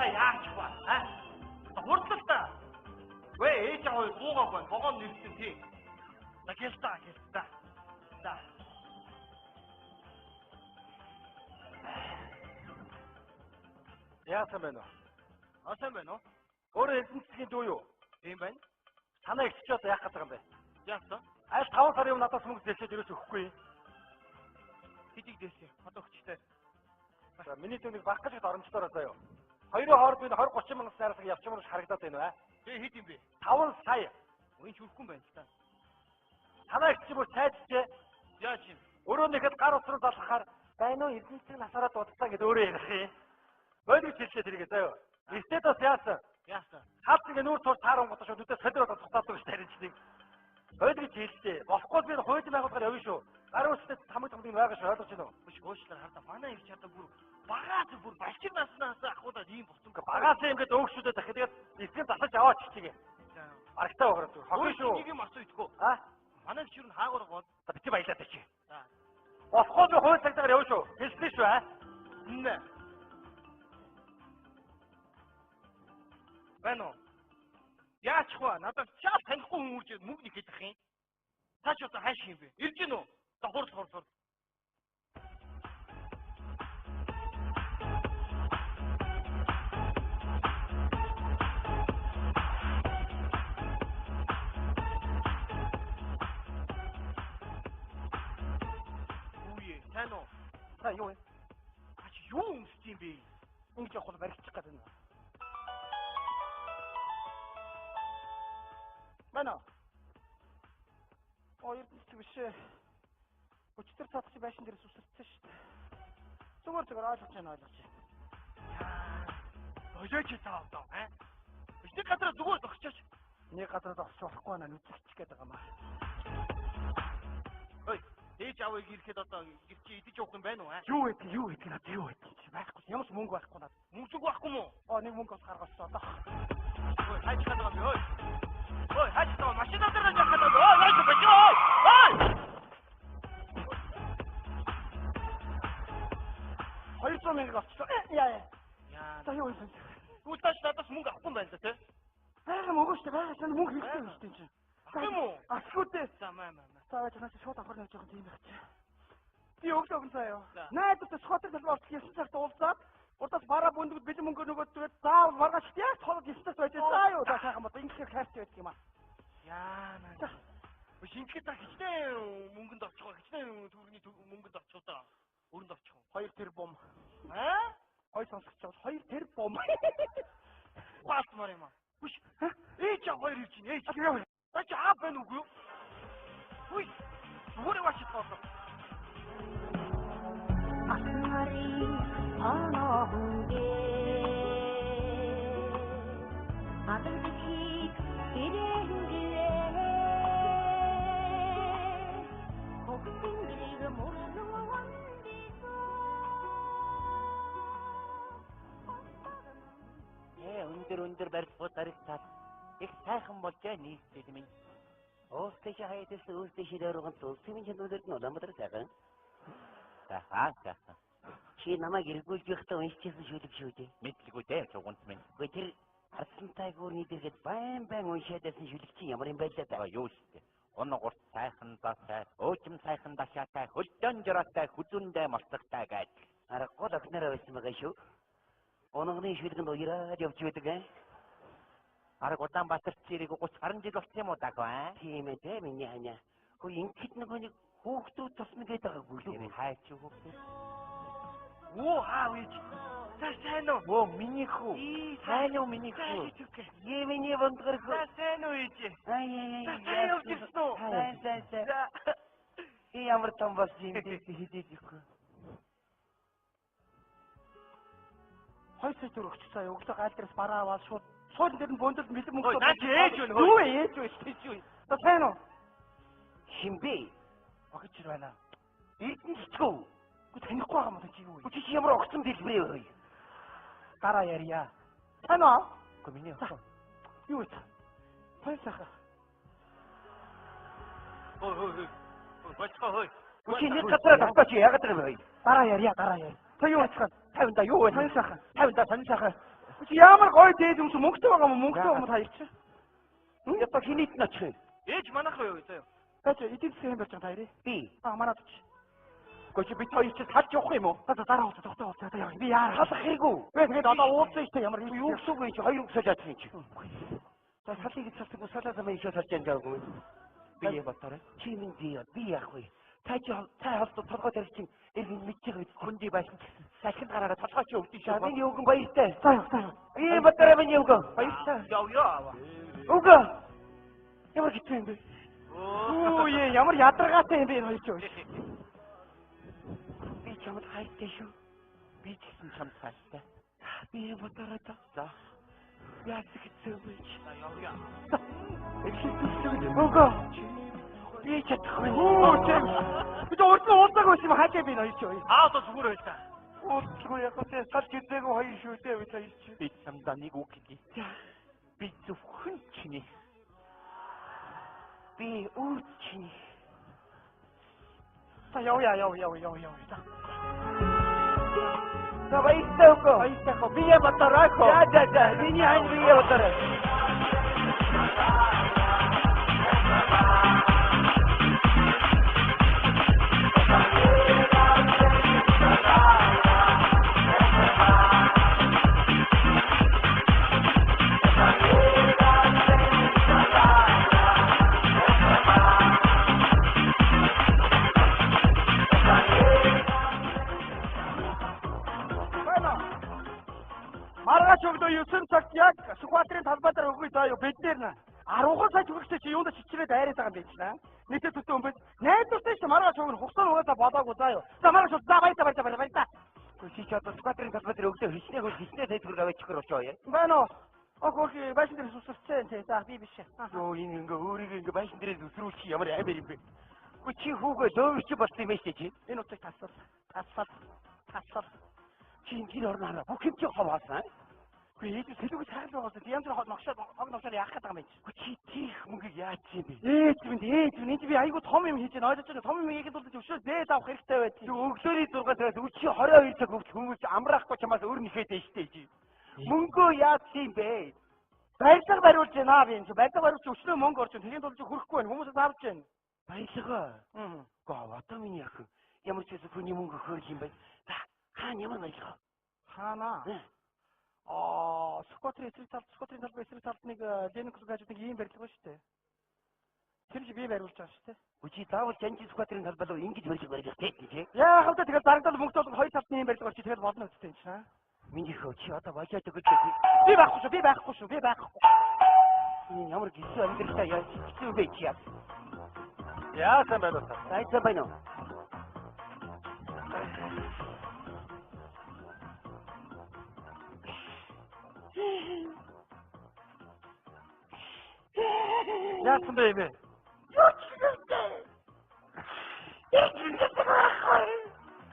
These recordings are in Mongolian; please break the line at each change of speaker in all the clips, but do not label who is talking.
та яач ба хурдлаа та. Вэ ээж аваа суугааг байна. Тогоон нэрсэн тий. За гэлтаа. За.
Яасан байна уу?
Асан байна уу?
Өөрөө эзэн засгийн дүү юу?
Тийм байна.
Танаа их ч яах гэдэг юм бэ?
Яасан?
Аль 5 сарын өмнө надаас мөнгө зээлчээд ерөөс өгөхгүй.
Хэдийг дээсэ? Одоо өчтэй.
За миний түүнийг баг гэж оромжлоор заяа. Хоёрын хооронд би 20-30 мянган найрлага явчмаар харагдаад байна аа.
Тэ хэд юм бэ?
5 сая.
Уян ч үрхгүй байна л та.
Танаа их ч бүр сайжчээ.
Яаж юм?
Өөрөө нэхэд гар усруу залхахаар байна уу эзэн засгийн насаараа дуудсан гэдээ өөрөө ярих юм. Бодгич хэлчихээ тэрийг заяа. Эстэд бас яасан?
Яасан?
Хаад ингэ нүүр цуур таарангууд шүү нүдээ солиороо цуцаадаг ш таринчдыг. Бодгич хэлчихээ. Болохгүй би хойд байгуулгаар явна шүү. Гар устэй хамаг хамаг байгаа шүү ойлгож байна уу?
Биш гоошлаар хардаа манай ирч хардаа бүр багаас бүр балчир наснаас ахуудаад ийм болсон.
Багаас юм гээд өөгшүүдэд дахиад тэгээд эсрэг засаж аваач чигээ.
За.
Арагтаа өгөрөө зүр. Хохин шүү.
Нэг юм асуу идэхгүй.
Аа?
Манай ирч юу н хаагуур гоод.
За бити баялаад чи.
За.
Болохгүй би хойд цагтаар явна шүү. Хэлсэн шүү аа.
Нэ. Бано. Яач хөө надад чаас танихгүй хүн үрж мөнгө нэг хийх юм. Та ч одоо хайш юм бэ? Ирж гин үү? Хурд. Үе, тань уу?
Та юу вэ?
Ач юу өмсч юм бэ?
Ингэж явах бол баригчих гэдэг юм. Бано. Эрдэнэт биш. Өчтөр цаадах чи байшин дээрээс үсэрсэн шүү дээ. Зүгээр ойлгож байна.
Ожооч таа одоо, Өчтөр гадраа зүгээр зогсооч.
Нэг газар зогсож болохгүй наа нүцгчих гээд байгаа маа.
Ой, ээж авыг ирэхэд одоо гэрчи идэж явах юм байна уу,
Юу гэдэг надад юу гэдэг чи байхгүй. Ямар ч мөнгө байхгүй надад.
Мөнгө байхгүй мó?
Нэг мөнгө бас гаргасан одоо.
Ой, хайч гадаа би ой. Ой, хайч таа машин дээр нь яхаад ой, яаж бэж ой. Ой!
200 мянга авчихсан. Яа. За юу юм.
Үлдээч надаас мөнгө авахгүй юм байна те.
Мөнгө шүү дээ. Сайн мөнгө хэрэгтэй юм шүү дээ.
Авах юм уу?
Асгүйтэй.
За маа.
Цааваа чанаас шууд авах нэг жоохон тийм байх чи. Би өглөө заяа.
За.
Найдад шотыг талбарт хийсэн цагт уулзаад урдаас бараа бүндгүүд бэлэн мөнгө нөгөөд тэгээд заавал маргааш яг толгод хийсэн байж заа юу. За сайхан бод ингэхээр хайртай байдаг юм аа.
Яа наа. Шинжлэх та хичнээн мөнгөнд орчихоо. Хичнээн төгрөгийн мөнгөнд орчихоо та. Өрөнд орчихоо.
2 тэрбум. Хой сонсогч бол 2 тэрбум.
Баасмаар юм аа. Үш. Ээж аваар ирж чинь. Ээж. Та чи аа байна уу? Уй. Зүгээр бач тоо.
Аснари анахунге адэрхийг ирэнгээ хогтын гэрэг мөрнөвөн
өндөр барьцууд даригтаад их сайхан болж нийцдэг минь. Өөртөө хаяадас өөртөө ширээргэн тулсмын чанарууд нь уламжлал сайхан. Сайхан. Чи намайг эргүүлж байхдаа уншижсэн шүлэг шүү дээ. Мэдлгүй дээ чугунт минь. Гэхдээ тэр харцантай гүрний дэргэд байн уншаад байсан шүлэг чи ямар юм байлаа даа юу шүү. Оногорт сайхан засай, өчм сайхан дашаатай, хөлдөн жираатай, хүзүндээ мартагтай гэж. Аргагүй огнороо байсан байгаа шүү. Оногны шүлгэнд уяраад явж байдаг Арга Улаанбаатар цэрэг 30 гаруй жил болсон юм уу даа. Тийм ээ те миний ханя. Хөө ингэхэд нэг хүүхдүүд тусна гэдэг байгаагүй юу? Хайч хүүхдүүд.
Оо аав ээж. Сайн уу?
Оо миний хүү. Сайн уу миний хүү? Миний бондгор хүү.
Сайн уу ээж?
Сайн
явж ирсэн үү?
Сайн. Ямар том бас юм хийдэж ихгүй.
Хой сая төрөгч цаа өглөө гайлдраас бараа аваад шууд суулын дээр нь бөндөл бэлэн мөнгө.
Наа чи ээж үү?
Юу ээж үү? Та сайн уу?
Химбэ?
Огч байна.
Эдэнчгүй.
Гү танихгүй байгаа юм чи юу вэ?
Чи ямар огцом дэлбэрээ вэ?
Дараа ярья. Сайн уу?
Гү миний
огцом. Юу вэ? Хайсаха.
Ой. Бачхаа.
Чи нэг газар тавтаач яагаад юм бэ?
Дараа ярья. Та юу вэ? 50 да юу вэ? Хайсаха.
Ямар гоё дээд юмш мөнгөтэй байгаа юм мөнгөтэй та ирчих.
Япа хинийт нач.
Ээж манайх юу заяа.
Бач эдийн засгийн барьж байгаа та ирээ.
Би.
Манад чи.
Гоч би хоёр чи салж явах юм уу?
Дараа уусаа тогтоо уусаа яа. Би яар
Халах хэрэггүй.
тэгээд одоо ууцсан штэ ямар
Юу гэсэн үг юм чи хоёр өсөж чадсан чи. За салыг цацдаг усалаа замын ишээ салж яагүй. Би яа батараа. Чи минь би яах вэ? Цай холдоо толгой тарих чинь эргэн мэдчихээ хүндий байсан. Сахин гараараа толгой чи өвдөж шаа. Миний өгөн баяртай.
заа.
Би батараа миний өгөн.
Баярлалаа.
Яа.
Өгөн.
Ямар хэцүү юм бэ? Оо ямар ядаргаатай юм бэ энэ хоёр ч.
Би чамд хайртай шүү. Би ч гэсэн чамд хайртай. Би батараа та. Яа хэцүү бэ?
Яа.
Өгөө.
Би чадахгүй.
Оо тийм. Би өөртөө уулзаагүй байсан юм хаажаа би хоёр ч.
Аа одоо зүгээр байлаа.
Уулзгүй яг үгүй салж үзээгүй хоёр шүү дээ би хоёр ч.
Би чамдаа нэг үг хэлье. Би зөвхөн чиний. Би өөр чиний.
За яв.
За баяртай өгөө.
Баяртай.
Би яа батараа ко. За. Миний хань би яа батараа.
Маргааш өгдөө 9 цагт яг Сүхбаатарын талбай дээр өгье заа юу бид нэр 10 сая төгрөгтэй чи юунд чичрээд айраад байгаа юм бэ чинь аа. Нийтэд төтөө юм бэ? Найдвартай шүү маргааш өгнө хугацаа угаасаа болоогүй заа юу. За маргааш за баярлаа.
Чи ч одоо Сүхбаатарын талбай дээр өгдөө хичнээн сая төгрөг аваач гэрч яа.
Байна уу? Окей, байшин дээр сүсэрчээ тий. За би биш.
Йоо энэ өөрийгөө байшин дээр зүсрүүлчих ямар амар юм бэ? Чи хүүгээ зөөвч болсон юм шүү чи.
Энэ утгыг тасвал.
Чи энэ орноо бүх юм чи хаваасан.
Ээж сэлүүг цаалж байгаас янз бүр ногшоод яах гэдэг юм бэ?
Чи тийх мөнгөийг яаж юм бэ?
Ээж минь би айгу том юм хийж байна. Ойлгож байна. Том юм хийгээд бол өвшөө зээд авах хэрэгтэй байт.
Өглөөний 6 цагаас өчиг 22 цаг хөвч хүмүүс амраахгүй чамаас өөр нэхээд штэ чи. Мөнгөө яаж юм бэ?
Баярлага бариулж байна би энэ. Баярлага бариулж өчнөө мөнгө орж байна. Тэгээд бол хүрхгүй байна. Хүмүүсээс авч байна.
Баярлага. Одоо миний ах ямар ч зүйл хүний мөнгө хөөх юм бэ? За хаана ямар баярлага?
Хаана? Сүхбаатарын талбай эсрэг талд нэг Ленинг гэж нэг ийм барилга байна шүү дээ. Тэр чи би бариулж байгаа шүү дээ.
Үгүй заавал Жанжи Сүхбаатарын талбай руу ингэж барилга тий.
Яа хавтаа тэгээд дарагдал мөнгө бол хоёр талд ийм барилга чи тэгээд болно үстэй юм чинь аа.
Миний хөө чи одоо бажаад өгч
би байхгүй шүү.
Энэ ямар гисүү амьдралтай яаж хэцүү бэ чи яа.
Яа сайн байна уу?
Сайн байна уу?
Яасан бэ юм бэ?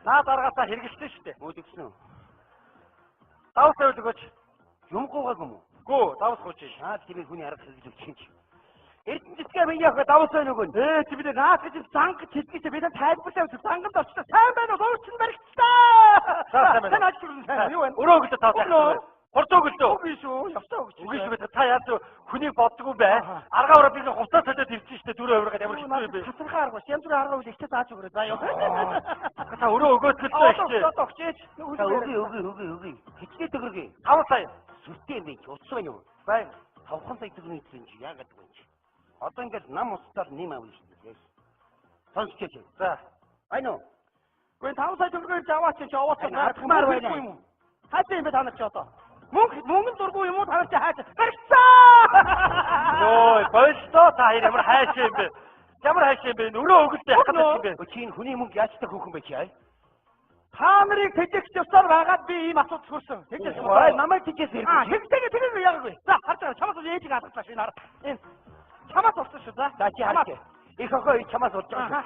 Наа даргаасаа хэрэгэлсэн шүү дээ.
Үүдгсэн үү?
Давс тавьж өгөөч.
Юм гоогааг юм уу?
Гүү, давс гооч.
Тийм хүний арга хэрэгж өгч юм чи. Эрдэнэсгээ миний яах вэ? Давс байна уу?
Чи бид наад гэж занг чилгээ бид тайлбарлаа үзсэн. Занганд орчлоо. Сайн байна уу? Дуурч нь баригчлаа.
Сайн байна.
Сайн ажил сайн. Юу байна?
Өрөө өгдөө тав. Хурцоо өгдөө.
Үгүй шүү. Явцаа өгч.
Үгүй шүү. Та яаж хүнийг боддгоо бай. Аргаа ураад би хувцас төлөөд ирсэн шүү дээ. 4 еврогад ямар хэцүү юм бэ?
Хасархаа арга. Янз бүрийн арга үйл ихтэй зааж өгөрөө. За юу.
Та өрөө өгөөд төлөө шүү.
Огчээч.
Үгүй. Хичнээн төгрөг.
5 сая.
Сүртэй юм би. Утас байна уу?
Байна.
5 сая төгрөгийн эзэн чи яагаад вэ чи? Одоо ингээд нам устдаар нэм авна шүү дээ. Сонсч.
За.
Байна уу?
Гэхдээ 5 сая төгрөгөөр аваач чи овооч.
Хатмаар байна
юм. Хаач юм бэ та нар чи одоо? Мөнгө дургүй юм уу та нар чи хаач? Барьцаа!
Йоо, болсоо та хоёр ямар хайшаа юм бэ? Ямар хайшаа юм бэ? Өрөө өгөлтэй яах гэдэг юм бэ?
Чи энэ хүний мөнгө яаж та хөөхөн бэ чи аа?
Та нарыг тэжээгч ёсоор байгаад би ийм асуудал хүрсэн. Тэжээс
Ой, намайг тэжээс
хэрэг.
хэрэг.
Тэгээд яагаад вэ? За харж байгаа чамаас ээжийг алгачлаа шинэ хараа. Энэ чамаас урсан шүү за.
За чи хараа. Их охоо чамаас урж байгаа.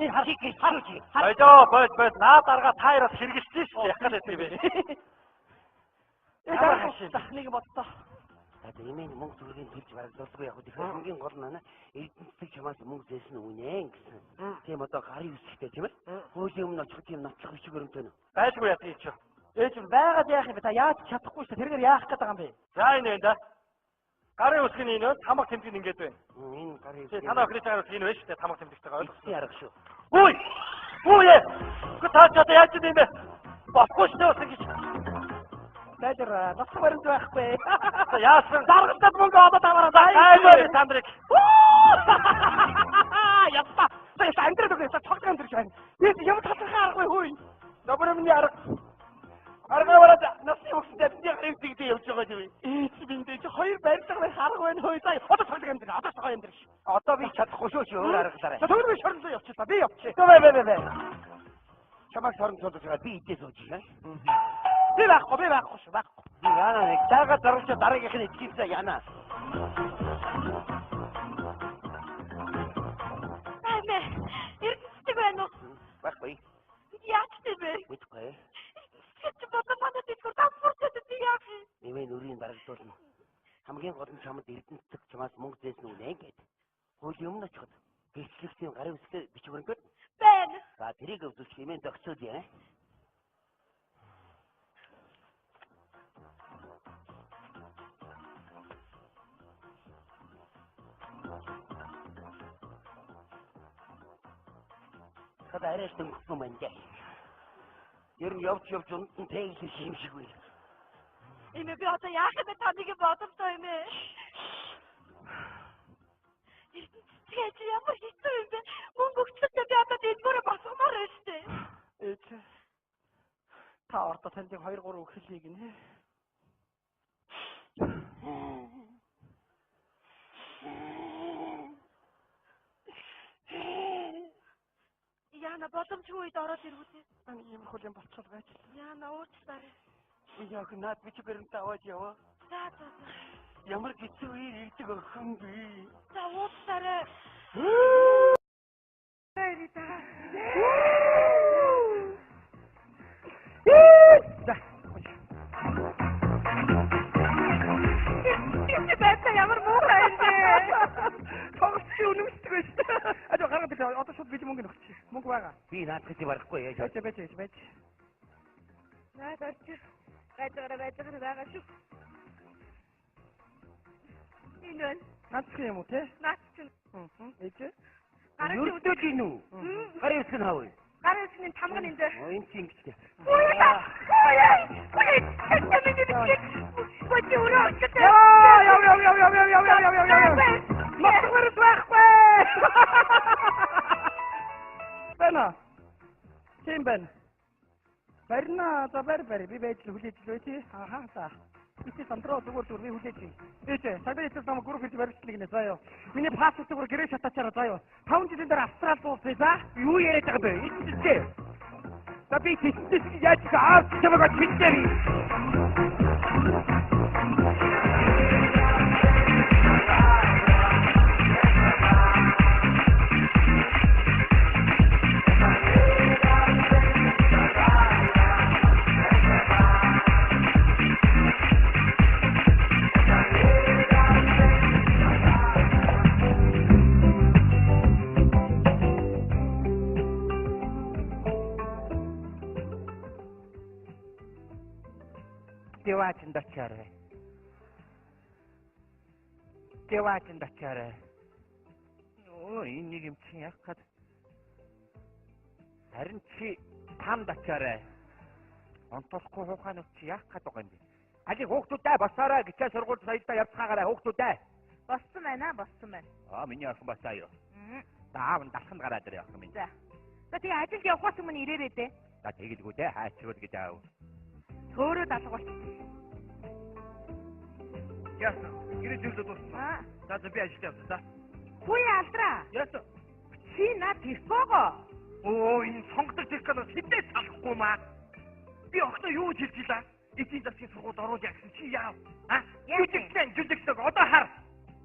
Энэ хар
чи чи.
Баяжоо, бод. Наа дарга та хоёроос хэрэгэлсэн шүү дээ. Яах гэдэг юм бэ?
Ямар хашаа нэг бодлоо.
Одоо энэ мөнгө зүрийн төлж барагдуулгүй яг үгүй хамгийн гол нь эрдэнэсийг чамаас мөнгө зээсэн үнэ гэсэн. Тийм одоо гарын үсгтэй тийм ээ. Хөөж юм ноцох юм ноцох шиг өрөмтөн.
Байлгүй яа тийч.
Ээж нь байгаад яах юм бэ? Та яаж чадахгүй шүү дээ. Тэргээр яах гээд байгаа юм бэ?
За энэ да. Гарын үсгийн энэ тамга тэмдэг ингээд байна.
Энэ гарын
Тэ танаа охины цагаас энэ байна шүү дээ тамга тэмдэгтэй байгаа ойлгосон.
ярах шүү.
Үй! Үй! Гү таач одоо яаж ийм бэ? Бохгүй шүү дээ гэж.
Найдэр нутаг баримт байхгүй.
Яасан?
Заргалтад мөнгө олоод аваараа.
Аймаа Сандрик.
Япа. Сая амдраад өгөө. Цогт амдрж байна. Би юм татахаа аргагүй хөөе. Нобрэмний арга. Аргавараа насны өсөндөө яг тэгдэй явж байгаа юм. Биндээ чи хоёр барилгыг харах байна хөөе. Сая одоо цогт амдрж. Одоо цогт амдрж.
Одоо би чадахгүй шүү чи өөр аргалаарай.
Тэгвэл би шорондоо явчихлаа. Би явчих.
Бэ. Чамайг сорон цолж байгаа би идээс ууж байна.
Би байхгүй шүү. Байхгүй.
Би яана нэг цаага зарвч дараагийнх нь итгэвчээ яана.
Аймаа. Ирдэг байна уу?
Байхгүй.
Яаж тийм бэ?
Мэдгүй.
Чи бодсон манад дэвгэр тавцсан би яах вэ?
Нэмээ нүрийн дарагдуулна. Хамгийн гол нь чамд эрдэнэт чамаас мөнгө зээсэн үү нэ гээд. Хөл юм очиход гэрчлэгчийн гарын үсгээр бичвэрнгээд
Байна.
за тэрийг өвдөлч хэмээн зогсоод яа. Хада арай төнгөхгүй мэн дээ. Ер нь явж унтан тэглэх юм шиг үйл.
Эмээ би одоо яах вэ? Таныг бодомтой юм ээ. Тэгэж ямар хэцүү юм бэ? Мөнгө өгчлөхгүй би одоо дэдгүүрээ босгомоор байна шүү дээ.
Ээж. Та ордо танд 2-3 үг хэлье гинэ.
Яна боломжгүй үед ороод ирвүтээ.
Ани юм хөл юм болчиход байж.
Яна уучлаарай.
Яг наад бичвэрнтэй аваад яваа.
За.
Ямар хэцүү үйл ирдэг охин би.
За уучлаарай.
За.
Чи байтаа ямар муухай юм бэ?
Тоглож үнэмшдэг байж. Одоо гараад ирээ. Одоо шууд бид мөнгө өгч. Мөнгө байгаа.
Би наад гэж барахгүй яаж.
Байж.
Наад орчих. Гайдагаараа байгаа шүү. Энэ
Нацх юм уу те?
наач чинь
Ээж.
Юрдөө гинүү. Гарын үсгэн хавь.
гарын үсгийн тамга нэмдэ.
Энэ чинь ингэчтэй.
Яа.
Бана. Тийм байна. Барина за барь би байж хүлээж лөө тий. Аха за. Ити сандроо зүгээр би хүлээж. Ээжээ сая итэ сам гүрх хийж барьчихлаа гинэ заяа. Миний паспорт зүгээр гэрээ шатаачаараа заяа. 5 жилийн дараа австрал дуу виза юу яриад байгаа бэ? Итэ. За би тэтгэж яаж арт чамайг чичээрээ. Деваачнд очиарай. Оо энэ нэг юм чинь яах гээд. Харин чи тамд очиарай. Онтолохгүй хууханыг чи яах гээд байгаа юм бэ? Ажиг хүүхдүүдээ босоорой гिचээ сургууль соёлдоо явцгаагаарай хүүхдүүдээ.
Боссон байна.
Миний охин басаа юу? Даав нь далханд гараад ирээ охин минь.
За. Тэгээ ажилд явахаас өмнө ирээрээ дээ.
За тэгэлгүй дээ хайчвал гэж аав.
Төөрөө далгуулчих.
Яасан? Гэрээ зөвлөд дуусна. За би ажилд явсан да.
Хүй алдраа.
Яасан?
Чи над тэрхгоо.
Оо энэ сонгодог техникаас хэдээс салахгүй маа. Би охтоо юу хэлж илаа? Эцсийн засгийн сургуульд оруулъя гэсэн чи яав? Жүжигсэн одоо хар.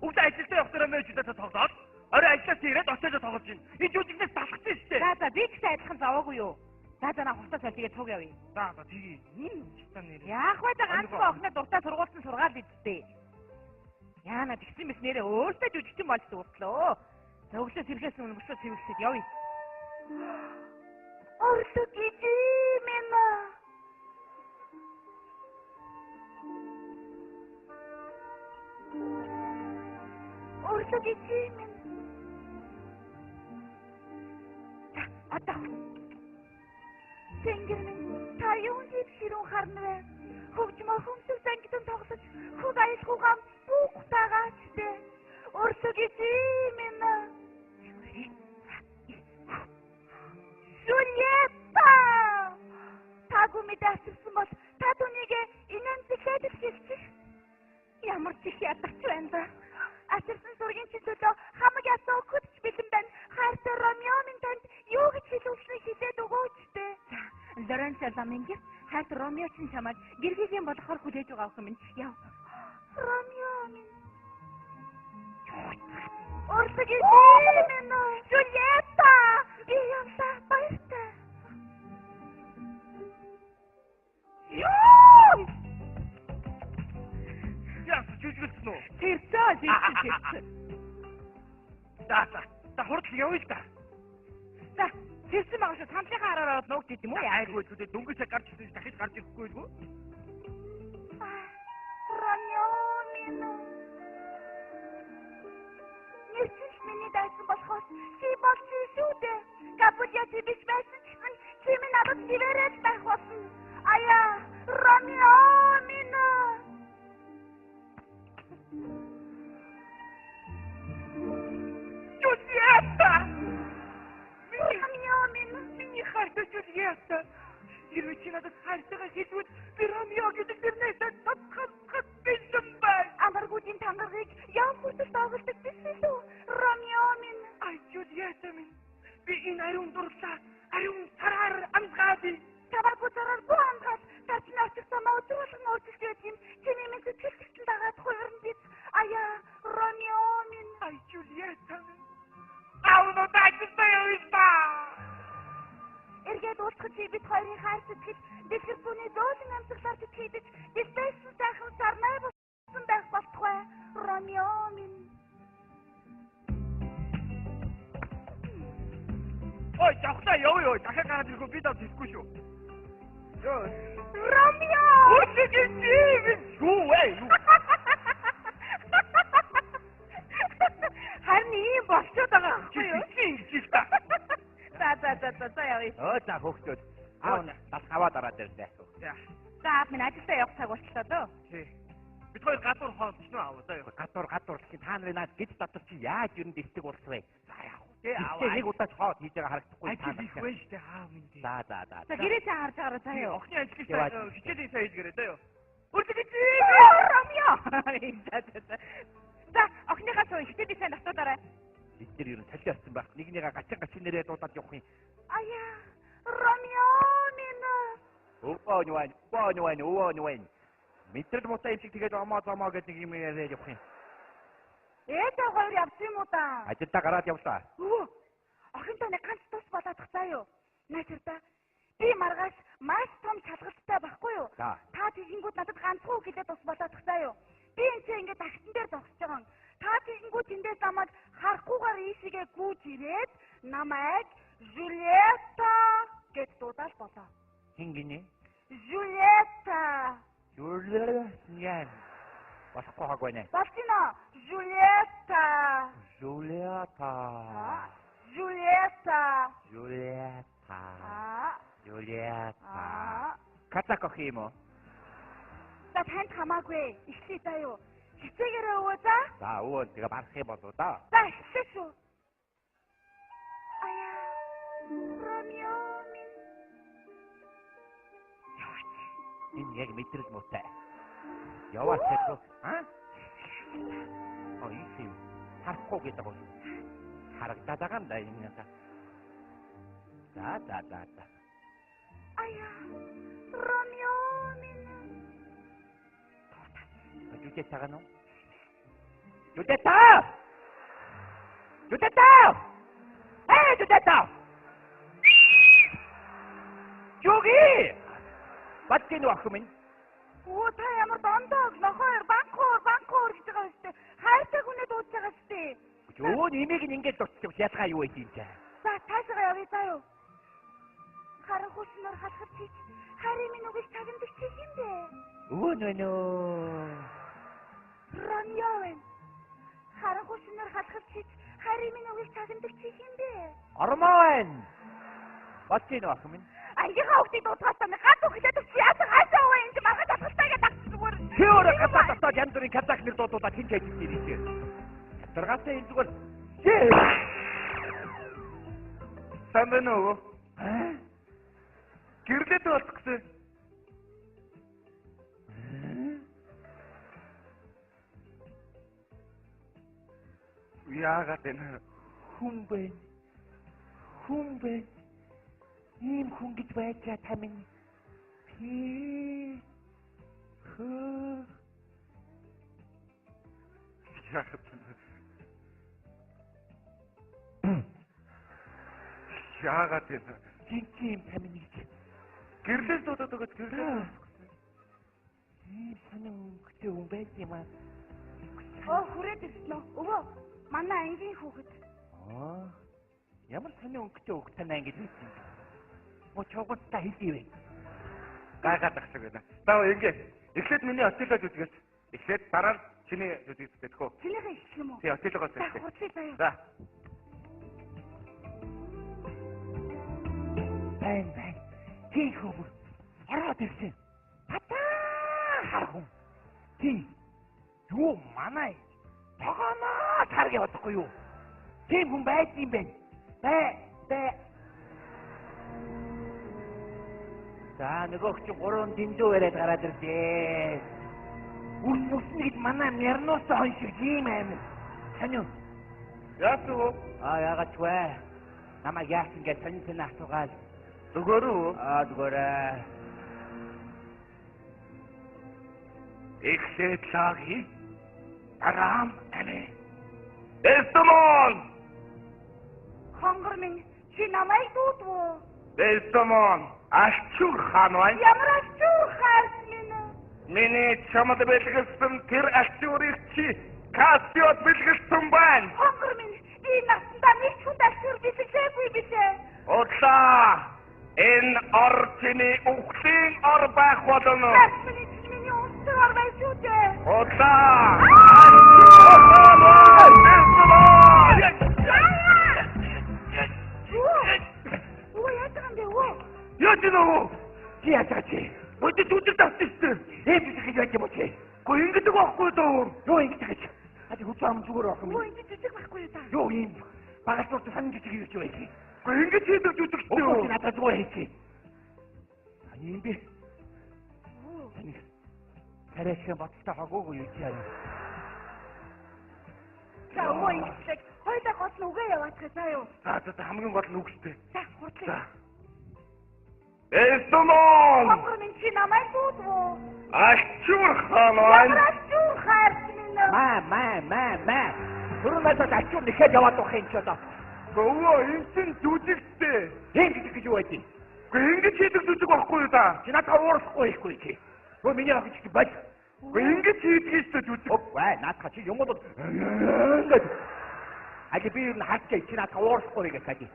Бүгд ажилдаа явахтаа мэж удаа тоглоод орой ажлаас ирээд очиод тоглож байна. Энэ жүжигнээс талхсан шүү дээ.
За би ч адилхан заваагүй юу? За на хурцаа цалигээ цуг явъя.
За тэгээ. Читаа нэр.
Яах вэ ганцхан охиноо дуртай сургуулсан сургаал идтээ. Яана тэгсэн мэс нэрээ өөртөө жүжигчин болж дуртлоо. Зөвлөө сэрхээс өнгөсөө цэвэрлээд явъя. Орлоо гижи мэн. Өрлөг эзэн минь. За, одоо. Тэнгэр минь та юун ширүүн харна вэ? Хөгжмөө хүмсэл зангидан тоглож хөг аялгуугаа бүх тагаач дээ. Өрлөг эзэн минь. Жулиетта! Тагу мэдээссэн бол та түүнийг инэн зэхэд хэлчих. Ямар ч их ядагч байна да. Ачирсан зургийн төлөө хамаг ятаа өгч бэлэн байна. Хайртай Ромео минь танд юу гэж хэлүүлснээ хэлээд өгөөч дээ. Лоренцо Ламинги хайртай Ромео чинь чамайг гэргийн болохоор хүлээж байгаа юм. Яв. Ромео минь. Өрлөг эзэн минь. Жулиетта! Яамсаа баяртай. Ёо!
Яа, жүжиглсэн үү?
Тэрцээ.
За хурд явъя л да.
За, тэрсэн байгаа шүү. Хамтлахаа хараад нуугд идэм үү?
Айгүй зүгээр дөнгөсөө гарч ирсэн дахиж гарч ирэхгүй юу?
Ромео минь. Нэрчиш миний дайсан болохоос чи бол чи шүү дээ. Капутя чи биш байсан ч гэсэн чи минь надад хивээрээд байх болсон. Аяа, Ромео минь.
Жулиетта!
Ромео минь.
Миний хайртай Жулиетта. Хэрвээ чи надад хайртайгаа хэлвэл би Ромео гэдэг нэрнээсээ татхад бэлэн байна.
Амаргуудын тангарыг яв хүртэл доголдог биш үү? Ромео минь.
Ай Жулиетта минь. Би энэ ариун дурлаа. Ариун сараар амгаадий.
Таваргүй зараргүй амгаад тарчны очиж самаа өдрөлгөн өөрчлөлт яд юм. Чиний минь сэтгэлдсэн дагаад хуурн биз. Аяа, Ромео минь.
Ай Жулиетта минь. Ауно дайцтай явиста.
Эргээд уулзах чи бид хоёрын хайр сэтгэл дэлгэр бүний зөөлөн амьсгалаар тэтгэж дэвтэйсэн сайхан сарнай болсон байх болтугай. Ромео минь.
Ой, завхлаа явъя. Дахиад гараад ирэхгүй би даа тэсгүй шүү. Ёо.
Ромео!
Өрлөг эзэн минь. Юу вэ?
Харин ийм болчиход байгаа байхгүй юу?
Чи ингэж их та.
За явъя.
За хөөхдөөд аав бас хаваа дараад ирлээ.
За минь ажилдаа явах цаг болчихлоо дөө.
Тий. Бид хоёр гадуур хоолч нөө аваа заа.
Гадуур чи та нарын наад гэж дотор чи яаж юу дэвтэг болох вэ? За яах вэ?
Тий аваа.
Нэг удаа хоод хийж байгаа харагдахгүй
Ажил их вэ штэ аав минь.
За.
За гэрээ цаа харж байгаараа заа юу.
Охны ажил хичээлийн сайн хийлгэрээ заа юу. Өрлөг эзэн.
Ромео. За охныхаа цоо хичээлийн сайн татуудаарай.
Бид нар ер нь салли авсан байх. Нэгнийгээ гачин нэрээ дуудаад явах юм.
Аяа, Ромео минь.
Өвөө. Мэдрэл муутай юм шиг тэгээд омоо гэдэг нэг юм яриад явах юм.
Ээжээ хоёр явсан юм уу да?
Ажилдаа гараад явлаа.
Өө. Охинтой нэг ганц тус болоод заа юу. Наачирта. Би маргааш маш том шалгалттай байхгүй юу?
За.
Та тийшингүүд надад ганцхан хэлээд тус болоод заа юу. Би энэ ингээд агтан дээр зогсож байгаа. Та тийшингүүд тэндээс намайг харахгүйгээр ийшээгээ гүйж ирээд намайг Жулиетта гэж дуудаал болоо.
Хин гинэ?
Жулиетта.
Яа. Болохгүй хагвэ нэ.
Басина. Жулиетта.
Катако хиймо.
За танд хамаагүй. Ихлээ даа юу. Хичээгээрээ өвөө за.
За өвөө тэгээ барах юм болоо да.
За ихлээ шүү. Аяа. Ромео минь.
Энэ яг мэдрэл муутай. Яваач гэдэг. ийм харахгүй гэдэг бол харагдаад байгаа юм да энэ юм. За.
Аяа. Ромео минь.
Жутета гано. Жутета! Hey, Juteta! Jogi! Ba't kinuha ko min?
Оо та ямар дондоо нохоор банкор гэж байгаа шүү дээ. Хайртай хүнээ дуудаж байгаа шүү дээ.
Юу нэмийг ингэж дутчих ялгаа юу вэ тийм ч.
За таашаа явъя заа юу. Харин хүснээр халахад чи харин минь үгээс тагндаг чи юм бэ?
Өө нөө.
Ромео. Харанхуй шинээр халахад чиж харийн минь үгийг цаасамдаг чи юм бэ?
Ормоо байна. Бачийн ах минь.
Ангийнхаа хүүхдийг дуудахаас нь гад үхлээд чи яасан хаашаа уу энэ маргад таталтайгаа тагч зүгээр.
Чи өөрөө гадаа татаад янз бүрийн казах нэр дуудуулаад хин хийж ирэх юм. Даргаасаа энэ зүгээр. Сайн байна уу? Гэрлээд болох гэсэн. Яагаад энэ хүн бэ? Ийм хүн гэж байцаа та минь. Яагаад энэ тийм та минь гэж. Гэрлээс дуудаад өгöd гэрлээ. Ийм санаа өнгөтэй хүн байт юм аа.
Хүрээд ирсэн үү? Өвөө, манай ангийн хүүхэд.
Ямар санаа өнгөтэй хүүхэд тань ингэж хэлсэн юм. Мо чогттой хэлээ. Гайгаад ахсаг байна. За ингэ. Эхлээд миний отелож үзгээс. Эхлээд дараа нь чиний үзэгдэх тэгэхөө.
Чинийхээ хэлэх юм уу?
Тий, отелогоос эхлэв.
Хурцлаа заяа.
За. Байн. Тий хөө. Ороод ирсэн. Харахун. Тий. Юу манай тогооноо таргээ бодохгүй юу? Тийм хүн байд юм бэ? Бай. За нөгөөх чи 3 дэндүү яриад гараад ирлээ. Үснэ гэж манай мярнуус хоншиг юм аим. Саню. Яасан уу? Яагаад вэ? Намайг яасан гэж сонин асуугаад. Зүгээр үү? Зүгээр. Эхлээд лаги. Арам ане. Эстомон!
Хонгор минь чи намайг дуудвуу.
Эстомон! Ашчур хаан байна.
Ямар ашчур хаас минь.
Миний чамд бэлгэлсэн тэр ашчурыг чи Кассиод бэлгэлсэн байна.
Хонгор минь би насандаа нэг хүнд ашчур бэлгэлээгүй бишээ.
Одлаа! Энэ орчны ухлын ор байх болно.
Миний устөр ор байх шүү дээ.
Одлаа! Яатиноо? Яатаач. Өдөрт үдер тавьчихсан. Энд гэж яаж юм бэ? Гоо ингэдэг байхгүй дөө. Юу ингэдэг гэж? Хад хүч ам зүгээр ах юм.
Юу ингэ жижиг байхгүй юу та?
Юу юм? Багасруу санаж жижиг юу вэ? Гоо ингэ хийдэг жүжигчтэй юу? Надад зүгээр хийчих. Ани би. Ани. Тэрэх баттай хагуугүй юу чи яа?
За өө ингэдэг. Хоёлаа гол нь үгээ яваадах заа юу?
За хамгийн гол нь үгстэй.
За хурдлаа.
Эстомон!
Хонгор минь чи намайг дуудвуу.
Ашчур хаан байна.
Ашчур хаарч минь.
Маа. Түрүүнээс ашчур нэхэд яваад байх юм ч одоо. Гоо энэ чинь жүжигтэй. Ингэ гэж юу байдیں۔ Гоо ингэ хийдэг жүжиг байхгүй юу та? Чи надад уурахгүй ихгүй чи. Гоо миний ах чи бай. Гоо ингэ хийдгийс жүжиг. Бай, наадах чи юм бол ингэ. Аги би юу хаачих чи надад уурахгүй гэж хади.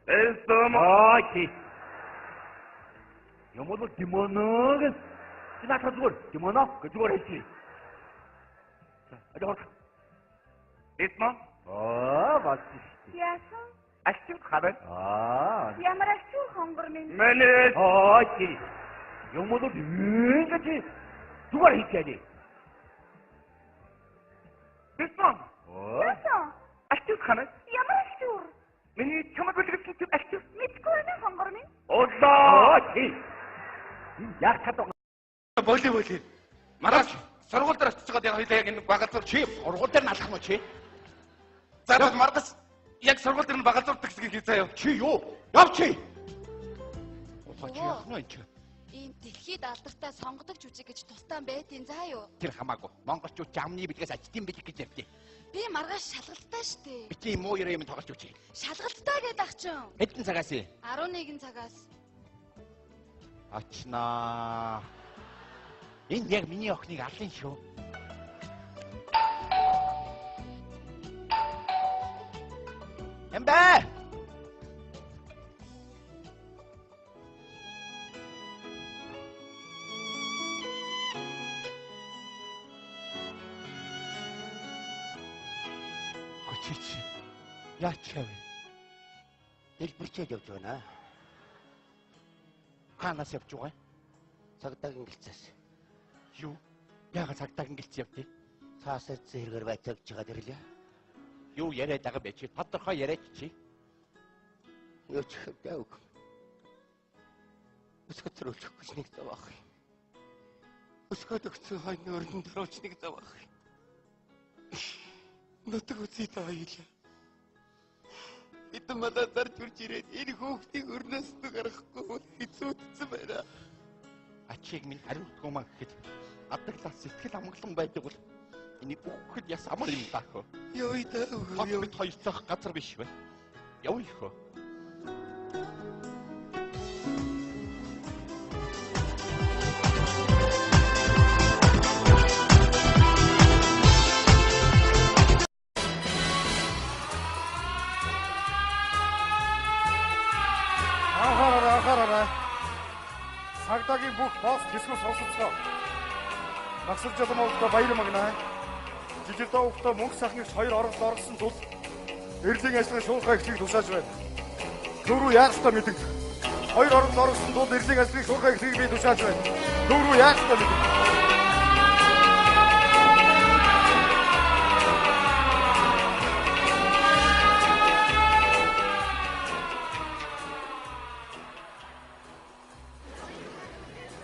Эстомон! Юм бол демоног. Чи надад зүгээр демоног гэж зүгээр хэлчих. За, Эстомон? Бац.
Яасан?
Ашчур хаваа.
Ямар ашчур хонгор минь.
Мэнэ.
Чи
юм бол ингэж зүгээр хэлчихээ. Эстомон?
яасан?
Ашчур хаваа.
Ямар ашчур?
Миний чамд бэлгэлсэн чи ашчур.
Мэдгүй нэ хонгор минь.
Одлоо. Яг чадах.
Боли. Маргааш сургууль дээр очиж байгаа хоёлаа яг энэ багалзуур чи сургууль дээр налах нь чи. За маргааш яг сургууль дээр нь багалзуурдаг гэсэн хий заяа. Чи юу? Яв чи. Чи яах нь чи?
Ийм дэлхийд алдартай сонгодог жүжиг гэж тустай байдیں۔ Заа юу?
Тэр хамаагүй. Монголчууд жамны бэлгээс ажтын бэлэг гэж ярьдیں۔
Би маргааш шалгалттай штэ.
Би чи муу ярэ юм тоглож үчи.
Шалгалттай гэдэг ахчин.
Хэдэн цагаас?
11 цагаас.
Ачнаа. Энэ яг миний охиныг алын шүү. Эмбэ! Чи яачаа вэ?
Дэлбэрчээд явж байна.
Хаанаас явж байгаа?
Цагдаагийн гэлцээс.
Юу? Яагаад цагдаагийн гэлц явдгийг?
Цаасаа зэрэгээр байтагж байгаа дэрлээ.
Юу яриад байгаа бэ чи? Тодорхой яриач чи.
Юу ч хэвгүй. Өсгөтөр өчөх гэж нэг зав ах. Өсгөд өгсөн хойны өрнөн дөрөвч нэг зав ах. Нутаг үзий тааяла. Эдэн мадаа зарж үрж ирээд энэ хүүхдийг өрнөөс нь гаргахгүй хэцүүдсэн байна.
Ачиг минь хариултгүй маа гэхэд адаглаас сэтгэл амгалан байдаг бол энийг өгөхөд яс амар юм даах.
Юу идэ?
Хот бид хоёр цах газар биш вэ? Явъя хөө.
Ахаараа. Цагдаагийн бүх босс хэсгүү сонсоцгоо. Насар жолмоолтой баяр магнаа. Жижигдээ өвтө мөнх сахныг хоёр оролцсон тул эрлийн ажлын шуурхай эхлэх тушааж байна. Төв рүү яах ёстой мэдэн. Хоёр оролцсон тул эрлийн ажлын шуурхай эхлэх би тушааж байна. Төв рүү яах ёстой мэдэн.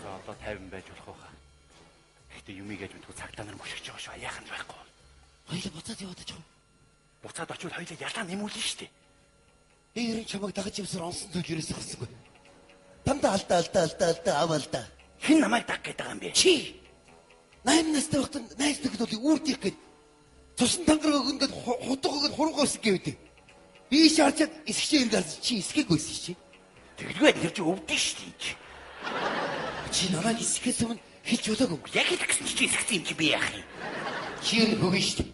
За одоо 50 байж болох байхаа. Гэхдээ юмыг яаж мэдгүй цагдаа нар мөшгөж байгаа шүү. Яах нь байхгүй.
Хоёул буцаад яваад очих.
Буцаад очивол хоёлаа ялаа нэмүүлнэ шүү дээ.
Би ерөн чамайг дагаж явсаар онсон зүйл ерөөсөө гарсангүй. Дандаа алдаа аваалда.
Хэн намайг даг гэдэг юм бэ?
Чи 8 настай байхдаа найз нөхдөд үүрдих гээд цусан тангараг өгөндөд худаг өгөд хуруугаа өсгөх гэдэг. Би шаарчаад эсгчээ юм гарч чи эсгэх байсан чи.
Тэгэлгүй тэр чи өвдөн шүү дээ.
Чи намайг эсгэхээс өмнө хэлж удаагүй.
Яг л гэсэн чи эсгсэн юм чи би яах юм?
Чи энэ хөгөн шүү дээ.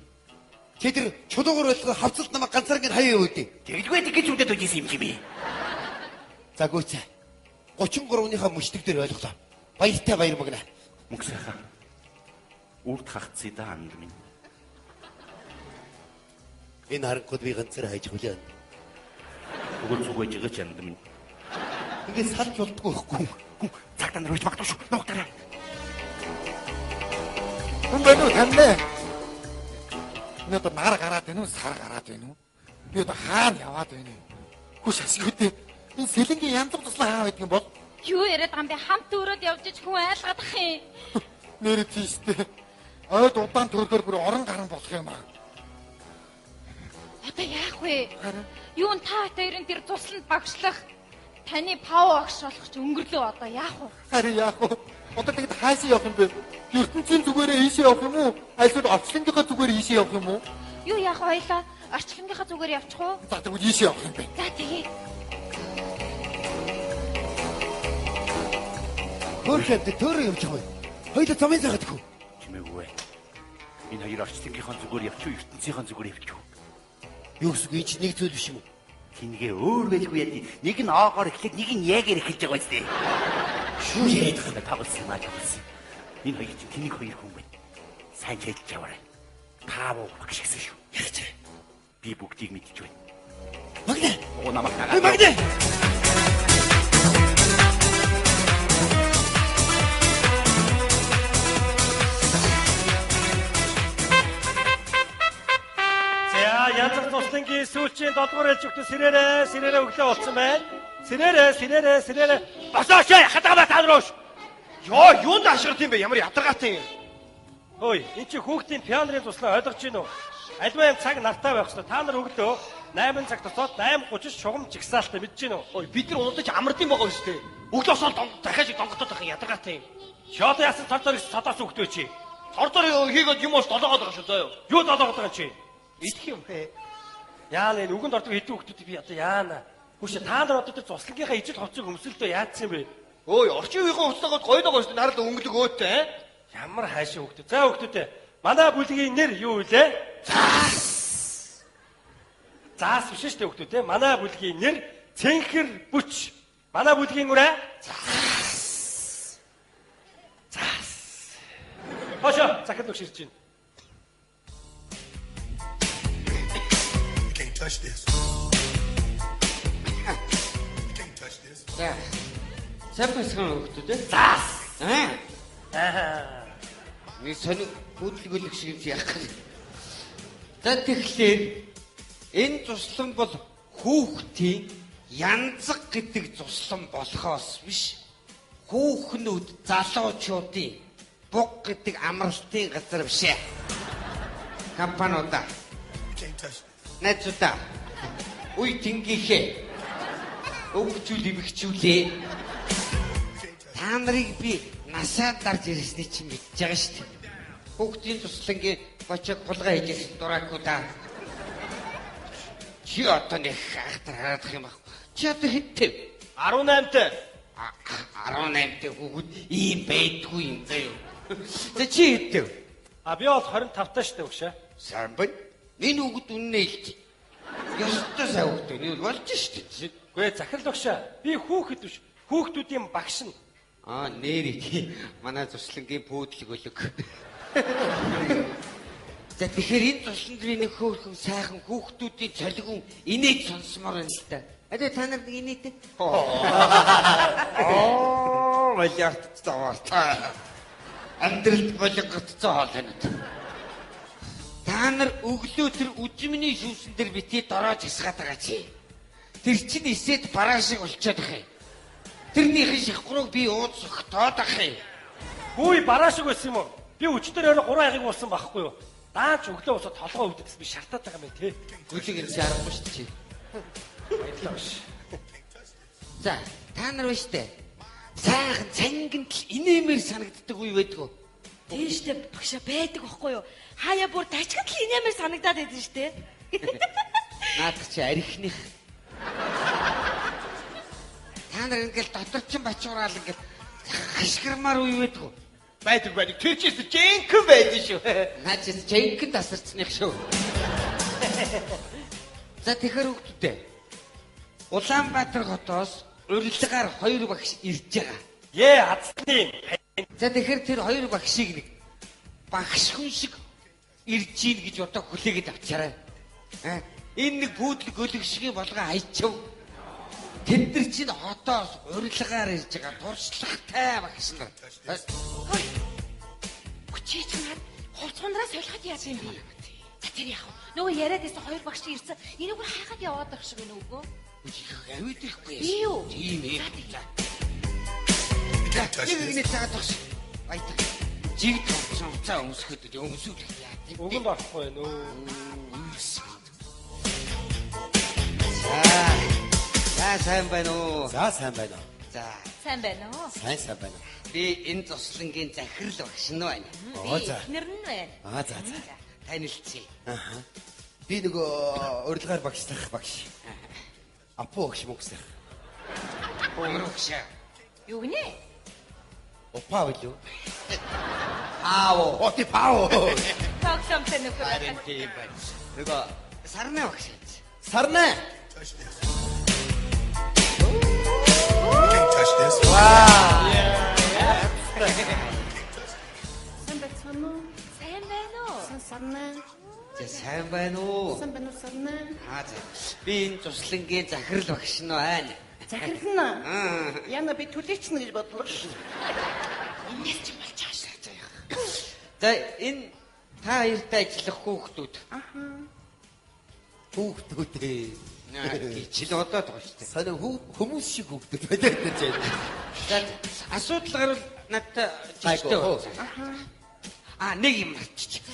Чи тэр чулуугаар байлгаа хавцалт намайг ганцаараа хаяа үүдээ.
Тэгэлгүй тэгэж үдээд үжсэн юм чи би.
За гүйцээ. 33-ныхаа мөчтөг дээр ойлголоо. Баяртай баяр магна.
Мөнх сайхан. Үрд хагцъя да анд минь.
Энэ харангууд би ганцаараа хайж хүлээн.
Өгөн зүгэж ягч анд минь.
Ингээд салж болдгоо ихгүй.
Цагдаа нар үж магтав шүү. Нуугтараа.
Хүн байна уу таньлаа? Би одоо нар гараад байна уу, сар гараад байна уу? Би одоо хаана яваад байна вэ? Хүш асгүйтэй. Энэ сэлэнгийн янз бүр туслаа хаа байдаг юм бол?
Юу яриад байгаа юм бэ? Хамт өрөөд явж ич хүн айлгадах юм.
Нэр тийштэй. Ойд удаан төргөр бүр орон гарan болох юм аа.
Одоо яах вэ? Юун та хоёрын тэр тусланд багшлах таны пав агш болох ч өнгөрлөө одоо яах вэ?
Харин яах вэ? Одоо тэгэд хаашаа явах юм бэ? ертөнцийн зүгээрээ ийшээ явах юм уу? Эсвэл орчлонгийнхаа зүгээр ийшээ явах юм уу?
Юу яах вэ хоёлаа? Орчлонгийнхаа зүгээр явчих уу?
За тэгвэл ийшээ явах юм бэ.
За тэгээ.
Хөрхөд төрөө явж байгаа. Хоёул замын цагт хөө.
Чимээгүй. Энэ хоёр орчлонгийнхаа зүгээр явчих уу, ертөнцийнхаа зүгээр явчих уу?
Юу гэсэн үг чи нэг зүйл биш юм уу?
Тингээ өөр байлгүй яа. Нэг нь оогоор эхлээд нэг нь яагаар эхэлж байгаа үстэй.
Шүү яриад байгаа.
Тавсан маа тавсан. Энэ хоёр чинь тэнийг хоёр хүн байна. Сайн хэлж яваарай. Таав багшигсан шүү.
Яаж вэ?
Би бүгдийг мэдчихв байна.
Магна.
Оо намайг дагаад.
Магна.
Янзах туслангийн сүүлчийн 7 дугаар ээлж өгтө сэрээрээ өглөө болсон байна. Сэрээрээ.
Босооч хатагаа таалруулж. Йоо, юунд ашигт юм бэ? Ямар ядаргаатай юм.
Ой, энэ чи хүүхдийн пианерын туслаа ойлгож байна уу? Альва юм цаг нартай байх хэрэгтэй. Та нар өглөө 8 цаг тусаад 8:30 шугам жигсаалтаа мэдэж байна уу?
Ой, бид нар унуудаж амардсан байгаа юм шүү дээ. Өглөө босоод дахиад донготоод байх ядаргаатай юм.
Шоод яасан цордор их цодоос өгтөө чи.
Цордор хийгээд юм уус долоогоод байгаа шүү заа юу.
Юу долоогоод байгаа чи?
Идэх юм бэ?
Яана энэ үгэнд ордог хэдэн хүүхдүүд би одоо яана. Хүүшээ та нар одоо тэр цуслангийнхаа ижил хувцсыг өмсөлтөө яатсан бэ?
Ой, орчин үеийн хувцлагууд гоё доо шүү дээ. Нарал өнгөлөг өөтэй.
Ямар хайшаа хүүхдүүд. За хүүхдүүдээ. Манай бүлгийн нэр юу вэ? Заас. Заас биш шүү дээ хүүхдүүдээ. Манай бүлгийн нэр Цэнхэр Бүч. Манай бүлгийн үрэ? Заас. Хошо, захад өгширч байна.
touch this. You can't touch this.
За. Сапасхан хөлтүүд ээ. Заас. Нэг сони бүдлгөлөх шиг юм яах вэ? За тэгэхээр энэ туслан бол хүүхдийн янзаг гэдэг туслан болохоос биш. Хүүхнүүд залуучуудын буг гэдэг амралтын газар биш ээ. Компаниуда. Найзуудаа. Үе тэнгийнхээ. Өвгчүүл имгчүүлээ. Та нарыг би насаа дарж ирсний чинь мэдж байгаа шүү дээ. Хүүхдийн туслангийн бочог булгаа хийжсэн дуракуудаа. Чи одоо нэг хахтар хараадах юм аа. Чи одоо хиттэв?
18-тай.
18-тай хүүхэд ийм байдгүй юм заяа. За чи хиттэв?
Би бол 25-тай шүү дээ өгшөө.
Сайн байна. Энэ хүүхэд үннээ хэлж. Ёстой сайн хүүхэд нь болж шүү дээ.
Гүй захирал өгшөө. Би хүүхэд биш. Хүүхдүүдийн багш нь.
Нэрээ манай туслангийн буудлыг өлөг. За тэгэхээр энэ тусланд би нэг хөөрхөн сайхан хүүхдүүдийн цолигун инээд сонсомоор байна л та. Одоо та нар нэг инээдэ. Валярт цаа. Амьдралд болгогдсон хоол байна. Та нар өглөө тэр үжимний шүүсэн дээр битээ дороож хасгаад байгаа чи. Тэр чинь эсэд бараа шиг болчиход байгаа юм. Тэрнийхэн шихгурыг би ууцсах тоод ах юм.
Хөөе бараа шиг байсан юм уу? Би өчтөр орой 3 аягыг уусан байхгүй юу? Дааж өглөө усаа толгой өвдөс би шартаад байгаа юм тий.
Гүлийг энэ аргагүй шүү дээ.
Баярлалаа биш.
За, та нар байна штэ. Сайхан цангинд л инээмэр санагддаг үе байдгүй.
Тийштэй багшаа байдаг байхгүй юу? Хаяа бүр дачгад л инээмэр санагдаад байдаг штэ.
Наадах чи арихных. Та нар ингээл дотор чин бачуураал ингээл хашгирмаар үе байдгүй.
Байдаг. Тэр чинь жинхэнэ байдаг шүү.
Наа чи жинхэнэ тасарцных шүү. За тэгэхээр хүүхдүүдээ. Улаанбаатар хотоос урилгаар 2 багш ирж байгаа.
Азтны.
За тэгэхээр тэр 2 багшийг нэг багш хүн шиг ирж ийн гэж одоо хүлээгээд авчаарай. Энэ нэг бүүдэл гөлөг шиг болгоо хайчив. Тэд нар чинь хотоос урилгаар ирж байгаа туршлагатай багш нар.
Хүчиж чанаад хувцсандраас солиход яаж юм бэ? За тэр яах вэ? Нөгөө яриад байсан 2 багш ирсэн. Энийг бүр хайхад яваад байх шиг байна үгүй.
Авид ирэхгүй.
Би юу?
Тийм ээ. Нэг цагаад багш. Баятаг. Жиг томцсон цаа өмсөхөд өмсүүлэх яа.
Өгөн байхгүй нөө.
За сайн байна уу?
За сайн байна.
За
сайн байна уу?
Сайн байна.
би энэ туслангийн захирал багш нь байна.
За.
Эхнэр нь байна.
За. Танилцъя.
Би нөгөө урилгаар багшлах багш. Апу багш мөксөх.
Багш.
Юу гинэ?
Опа билүү?
Аав.
Оти паав.
Тогсомтой нөхөр.
Харин тийм байна. Нөгөө сарнаа багш.
Сарнаа.
Touch this.
Wow.
Сайн байна уу? Сайн байна уу?
Сарнаа. Сайн байна уу?
Сайн байна уу сарнаа?
За. Би энэ туслангийн захирал багш нь байна.
Захирал нь? Яна би төлөөч нь гэж бодлоо. Инээс ч болж байгаа.
За энэ та хоёртай ажиллах хүүхдүүд.
Хүүхдүүдээ.
Жил одоо тоочтой.
Санаа хүмүүс шиг хүүхдүүд байдаг гэж байна.
За асуудал гарвал надад жиштэй байна. Нэг юм марччих.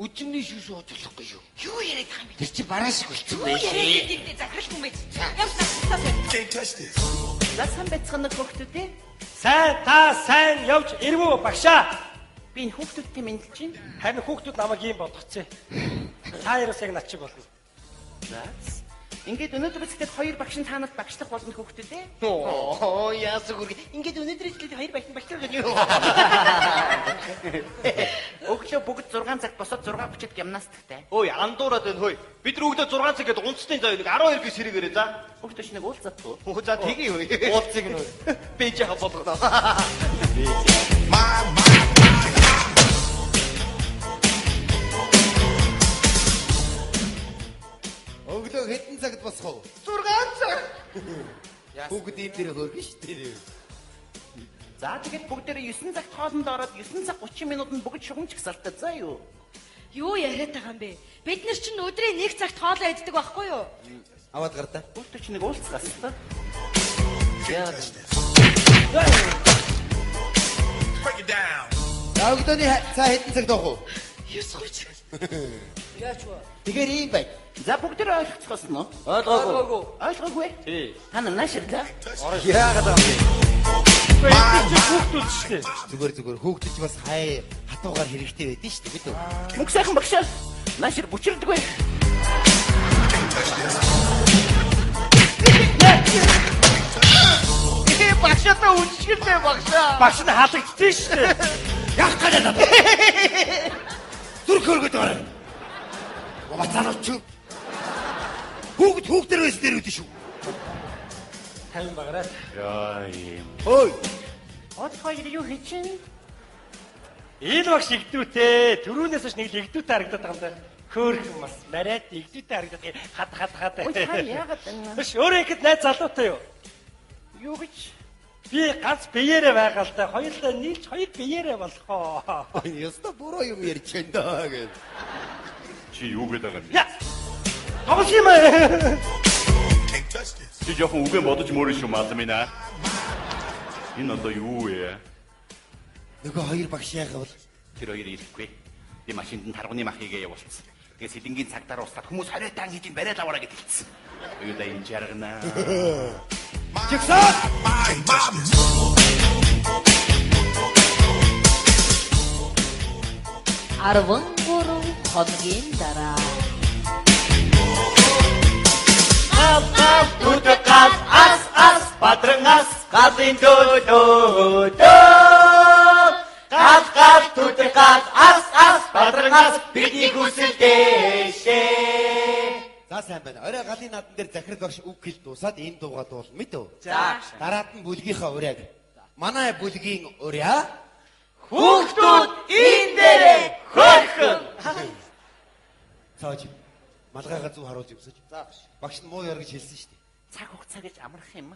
Үжимний шүүс ууж болохгүй юу?
Юу яриад байгаа юм бэ?
Тэр чи бараа шиг болчихсон байх.
Юу яриад гэдэг захирал хүн байж.
Can't touch this.
Ласан бяцхан хүүхдүүд ээ.
Та сайн явж ирвүү багшаа.
Би энэ хүүхдүүдтэй мэдлж байна.
Харин хүүхдүүд намайг ийм болгоцсон. Та яраас яг над чиг болно.
Ингээд өнөөдөр бид хоёр багш танад багшлах болно хүүхдүүд ээ.
Яасаг үргэ.
Ингээд өнөөдөр ижилд хоёр багш багшлах гэж юу? Өглөө бүгд 6 цагт босоод 6:30-д гимнастиктэй.
Ой, андуураад байна хөөе. Бид нар өглөө 6 цаг гээд унцны зав нэг 12 бис хэрэгээрээ за.
Хүүхдүүд чинь нэг уулзахгүй.
За тгий хөөе.
Уулзыг нь.
Би жаа болгоно.
Бүгд ийм дээр хөргөн шүү дээ.
За тэгээд бүгдээрээ 9 цаг хоолнд ороод 9 цаг 30 минутанд бүгд шугамч гсалтаа заа юу?
Юу яриад байгаа юм бэ? Бид нар чинь өдрийн 1 цагт хоолоо иддэг байхгүй юу?
Аваад гардаа.
Бүгд ч нэг уулзгаас та. Яа.
Break it down.
Ягданы цаа хэдэн цаг доох уу?
9:30. Яач вэ?
Тэгэхээр ийм бай.
За бүгдээрээ ойлгоцгоос нь.
Ойлгоогүй.
Ойлгоогүй. Тий. Та нааширлаа.
Яагаад аа?
Хүүхдүүд шүү дээ.
Зүгээр хүүхдүүд бас хай хатуугаар хэрэгтэй байдэн шүү дээ бид үү?
Мөх сайхан багшаа. Наашир бүчирдэг бай.
Багшаа үншгэлээ багшаа.
Багш нь халагдсан шүү дээ.
Яг гадаа надад. Зүрх хөргөд гараа. Бацаанууд ч хүүхдэр байсан дээр үдэн шүү.
50 багараа.
Яа юм.
Ой.
Од хоёр юу хийчин?
Энэ багш игдүүтэй. Төрүүнээс ч нэг л игдүүтэй харагдаад байгаа юм да. Хөөрхөн бас мараад игдүүтэй харагдаад хад.
Ой хаа яагаад энэ?
Биш өөрөө ихэд найз залуутай юу?
Юу гэж?
Би ганц биеэрээ байгаа л да. Хоёулаа нийлж хоёр биеэрээ болохоо.
Яста буруу юм ярьж байна даа гэж.
Чи юу гэдэг юм?
Яа. Тоглох юм аа.
Can't touch this.
Чи жоохон үгэн бодож мөрөн шүү маалмина. Энэ одоо юу вэ?
Нөгөө хоёр багш яагаад бол
Тэр хоёр ирэхгүй. Би машинд нь таргууны махыгээ явуулсан. Тэгээ сэлэнгийн цагдаар ууслаад хүмүүс хориотан хийж ин бариад аваараа гэж хэлсэн. Юу да энэ жаргана.
Жигсаа!
Арван гурав хоногийн дараа.
Гав түдэг гав ас бадрангас гадын дөө. Гав түдэг гав ас бадрангас бидний хүсэл дэшээ.
За сайн байна. Орой галын надан дээр захирал багш үг хэл дуусаад энэ дуугаа дуул мэд үү?
За.
Дараад нь бүлгийнхаа уряг. Манай бүлгийн урья
Хүүхдүүд энэ дээрээ хөрхөн.
цааж малгайгаа зүг харуулж юмсаж. За багш нь муу яар гэж хэлсэн шүү дээ.
Цаг хугацаа гэж амрах юм.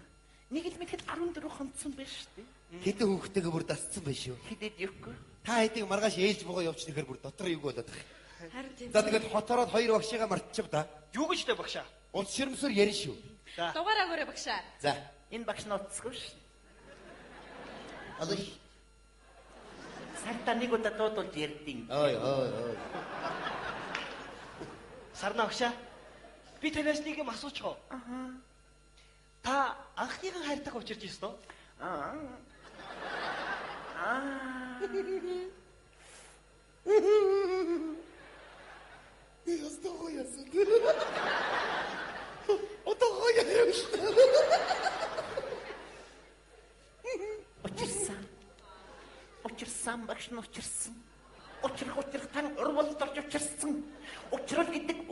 Нэг л мэдэхэд 14 хонцсон байж шүү дээ.
Хэдэн хүүхдтэйгээ бүр дасцсан байх шүү.
Хидэд юухгүй.
Та хэдийг маргааш ээлж богоо явууч нэхэр бүр дотор юу болоод байгаа.
Харин тийм.
За тэгээд хотороод хоёр багшигаа мартчих да.
Юу гэж дээ багшаа?
Улс ширмсээр ярина шүү.
Дугаараагаараа багшаа.
За.
Энэ багш нь утасгүй шүү.
Одоо
Сартаа нэг удаа дуудуулж ярьдیں۔
ой.
Сарна багшаа. Би танаас нэг юм асуучих уу? Та анхныхан хайртайгаа учирч ирсэн үү?
Ястаа яасан. Отоо яасан.
Учирсан багш нь учирсан. Учрах тань урвалд орж учирсан. Учрал гэдэг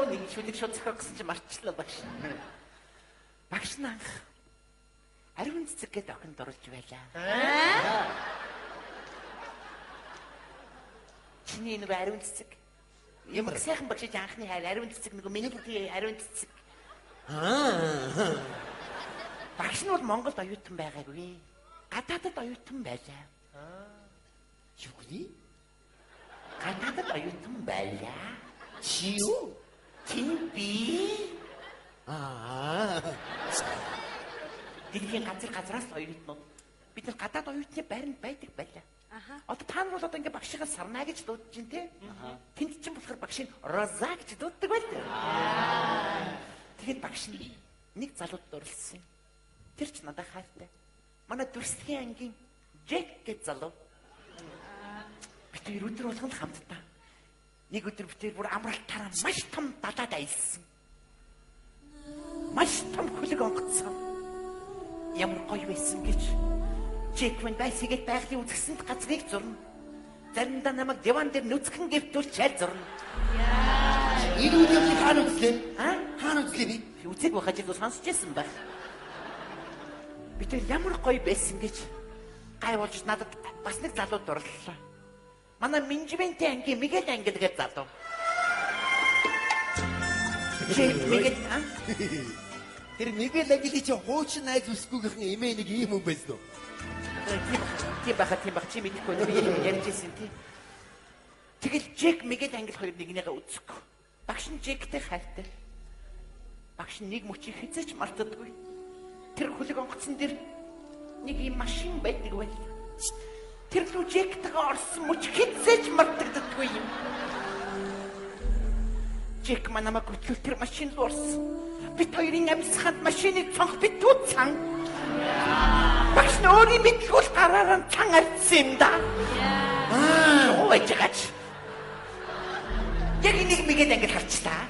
нэг шүлэг шууд зохиогсон чи марчлаа багш. Багш нь анх ариун цэцэг гэдэг охинд оруулж байлаа. Чиний нэг ариун цэцэг. Ямар сайхан багш анхны хайр ариун цэцэг нэг миний ариун цэцэг. Багш нь бол Монголд оюутан байгаагүй. Гадаадд оюутан байлаа.
Юу гэнэ?
Гадаадд оюутан байлаа.
Чи юу?
Би Дэлхийн газраас оюутнууд бид нар гадаад оюутны байранд байдаг байлаа. Одоо та нар бол одоо ингээ багшигаа сарна гэж дуудаж байна те. Тэнд чинь болохоор багшийн Роза гэж дууддаг байлаа. Тэгээд багш нь нэг залуудад орлсон. Тэр ч надад хайртай. Манай дүрсгийн ангийн Джек гэж залуу. Бид хоёр өдөр болгоно хамтдаа. Нэг өдөр бид бүр амралтаараа маш том далаад аялсан. Маш том хөлөг онгоцсон. Ямар гоё байсан гэж. Джек мань байсгээд байгалийн үзэсгэлэнт газрыг зурна. Заримдаа намайг диван дээр нүцгэн гэвтүүл чайл зурна.
Энэ үеийг хаана үзлээ? Хаана үзлээ би?
Үзэг байхад яг сонсч байсан байх. Бид ямар гоё байсан гэж гай болж надад бас нэг залуу дурлалаа. Манай менежментийн ангийн Мигэл ангилгээд залуу. Мигэл
Тэр Мигэл Агили чи хуучин найз үсгүйгхэн эмээ нэг ийм хүн байсан уу?
Тийм баха чи мэдэхгүй нэг ярьжсэн тийм. Тэгэл Жек Мигэл Англи хоёр нэгнийгээ үзэхгүй. Багш нь Жектэй хайртай. Багш нь нэг мөчийг хизээч мартдаггүй. Тэр хөлөг онгоцон дээр нэг юм машин байдаг байл. Тэр рүү Жектэйгээ орсон мөч хизээч мартдаггүй юм. Жек манамаа гүтлүүл тэр машин руу орсон. Бид хоёрын амьсганд машиныг цонх битүүцэн. Багш нь өөрийн мэдгүүл гараараа цан арцсан юм да. Өөжгөөч. Яг нэг Мигэл Англи харчлаа.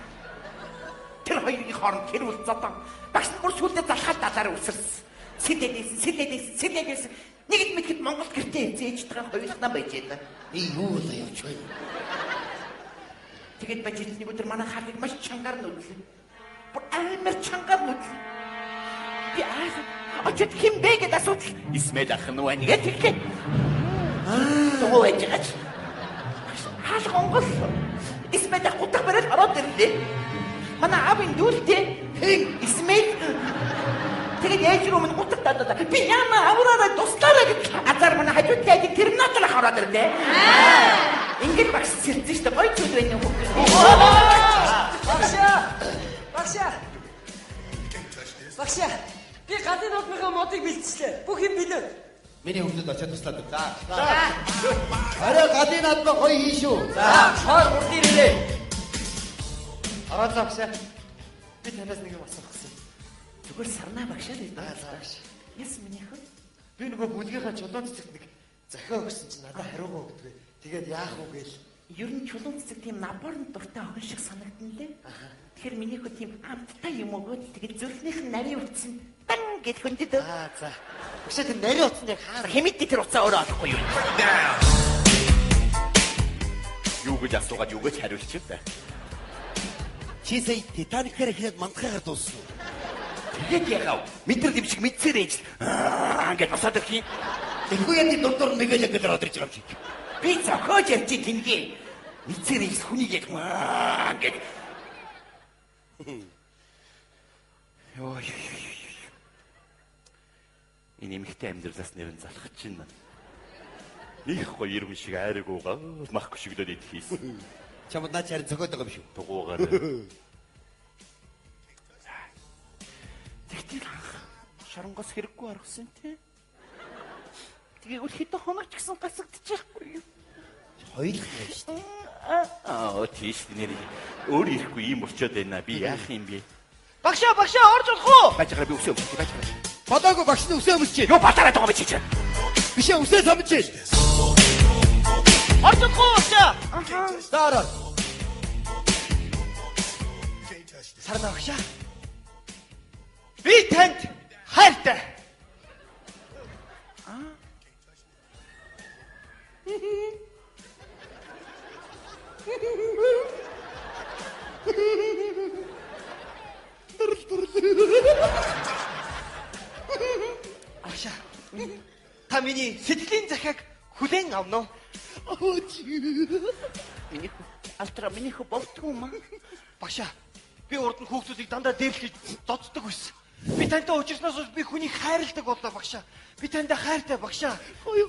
Тэр хоёрын хооронд тэр үл зодон. Багш нь бүр сүлдээ залхаад далаараа үсэрсэн. Сэлээс. Нэгд мэдэхэд Монгол гэртээ зээж байгаа хоёулахнаа байж байлаа.
Юу л явж байна.
Тэгээд бажид нэг өдөр манай хаалыг маш чангаар нүдлээ. Бүр амар чангаар нүдлээ. Би очоод хин бэ гэдээ асуудал. Исмэд ах нь байна гэдэг. Өөжгөөч. Хаал гонгол. Исмэд ах утга бараад ороод ирлээ. Манай аавын дүүлтэй Исмэд тэгээд яаж руу мань утга дадаа. Би яамаа авраараа туслаараа гэж азар манай хажуудтай ажиг терминатор хараад ирлээ. Ингээд багш сэрдэж штэ гоё зүйл байна уу?
Багшаа. Би гадны нотныхоо модыг бэлтжлээ. Бүх юм билээ.
Миний хөвгөд очиад туслаад байна. За. Арай гадны надад гоё хийшүү.
За, хоор урд ирээ.
Араа багшаа. Би танаас нэг юм асуух гэсэн.
Зүгээр сарнаа багшаа л дээ.
За багш.
Яс миний хөө.
Би нөгөө бүлгийнхаа чулуун цэцэгт нэг захиа өгсөн чинь надад хариугаа өгдөг. Тэгээд яах вэ гээл.
Ер нь чулуун цэцэг тийм наборн дуртай охин шиг санагдана лээ. Тэгэхээр миний хөө тийм амттай юм өгөөд тэгээд зүрхнийх нь нарийн утсан дан гэж хөндөд.
За. Багшаа тэр нарийн утсан яг хаар
хэмэд тэр уцаа өөрөө олохгүй юу?
Юу гэж асуугаад юу гэж хариулчих вэ?
Чи сая Титаникээр ихэд мандахаар дууссан.
Тэгээд яав? Метр дэм шиг мэдсээр ээж. Ингээд босоод ирэх юм.
Энэгүй яа доктор Мигэл Англи ороод ирж байгаа юм шиг.
Би зохиож ярьж тэнгээ. Мэдсээр ээж хүнийг яг ингээд. Йоо. Энэ эмэгтэй амьдралаас нэрэн залхаж чинь. Их гоё иргэн шиг айргуугаа мах гүшигдээд идэх хийсэн.
Чамд наа чаар зөгөөд байгаа юм шүү.
Дугуугаар.
Тэгтэл шоронгоос хэрэггүй оргосон тий. Тэгээ үл хэдэн хоног ч гэсэн гасагдчихгүй юу?
Хоёулах юм шүү дээ.
Тийш нэр өөр ирэхгүй юм болчиход байна. Би яах юм бэ?
Багшаа орж болох уу?
Бачаараа би өсөө бачаараа.
Бодоогүй багш нь өсөө өмсч.
Юу батараад байгаа би чи.
Биш ээ өсөө самж.
Орж болох уу багшаа?
Дараа.
Сарна багшаа. Би танд хайртай. Багшаа. Та миний сэтгэлийн захиаг хүлээн авна уу?
Миний минийх болтгүй юм аа.
Багшаа. Би урд нь хүүхдүүдийг дандаа дээрлэж доддог байсан. Би тантай уулзсноос би хүнийг хайрладаг боллоо багшаа. Би тантай хайртай багшаа.
Гой.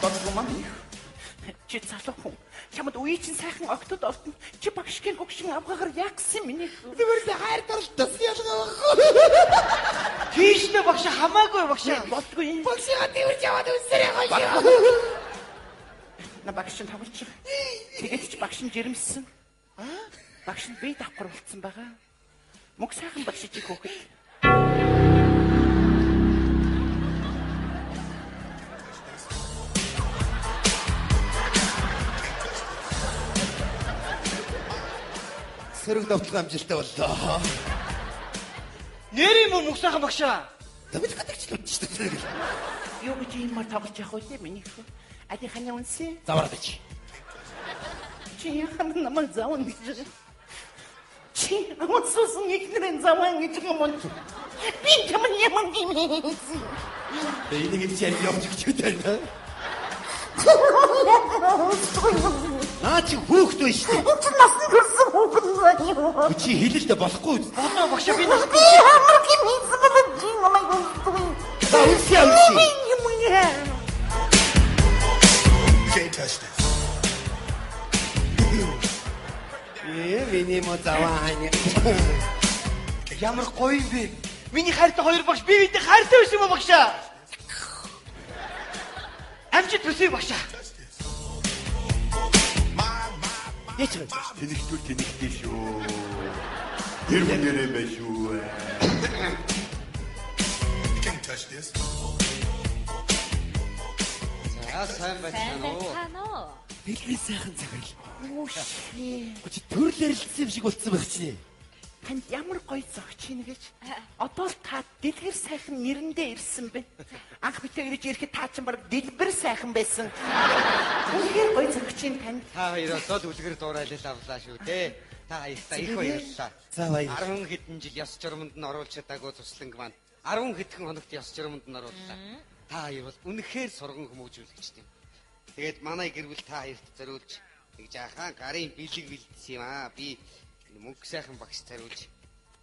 Бодгоо маа. Чи залуу хүн. Чамд үе чинь сайхан октод ортон. Чи багшгийн гогшин авгаагаар яагсан миний.
Зүгээр л хайр дарлтас ялгаа.
Тийш нэ багшаа хамаагүй багшаа.
Болтгүй.
Багшаа тэрж яваад үсэрээ гоё.
На багш нь тавч. Тэгээд чи багш нь жирэмсэн. Багш нь бие давхар болцсон байгаа. Мөг сайхан багш чи хөөхөд.
Сэрэг давталгаа амжилттай боллоо.
Нэр юм мөг сайхан багшаа.
Давид гадагч л үтж шүү дээ.
Юу гэж юм тавч яах вэ миний хөө? Ади ханя үнсэ?
Завардаж.
Чи яхан намайг зааван гэж. Чи амсуусан ихнэрэн заван гэж юм. Би чамд ямар юм.
Энийг чи явж өгч үү?
Наа чи хүүхэд байна шүү дээ.
Энд чинь насны төрсөн хүүхэд байна юу?
Чи хэлэлдэ болохгүй.
Одоо багшаа би нас.
Би ямар гэмээсэн бэ? Би намайг үздэггүй.
За үлсээ үлсээ.
Can't touch this.
Миний мо завааны.
Ямар гоё юм бэ? Миний хайртай хоёр багш би бидэд хайртай байсан юм багшаа. Амжид төсөө багшаа.
Яч вэ?
Тэнэгтэй шүү. Тэр мөнэрэ бэ шүү. Can't touch this.
Сайн байна уу?
Бэлгийн сайхан цагаал.
Чи төрлөөр илсэн юм шиг болцсон байх чи.
Танд ямар гоё зогч ийн гэж. Одоо л та дэлгэр сайхан нэрэндээ ирсэн бэ. Анх битээ ирж ирэхэд та ч баг дэлбэр сайхан байсан. Үнэхээр гоё зогч ийн танд.
Та хоёроо л үлгэр дуурайлал авлаа шүү дээ. Та хоёртаа их баярлалаа.
За баяр.
10 хэдэн жил ёс журамд нь оруулж чадаагүй тусланг маань 10 хэдхэн хоногт ёс журамд нь орууллаа. Та хоёр бол үнэхээр сурган хүмүүжүүлэгчтэй юм. Тэгээд манай гэр бүл та хоёрт зориулж нэг жаахан гарын бэлэг бэлдсэн юм аа. Би мөнгө сайхан багш тариулж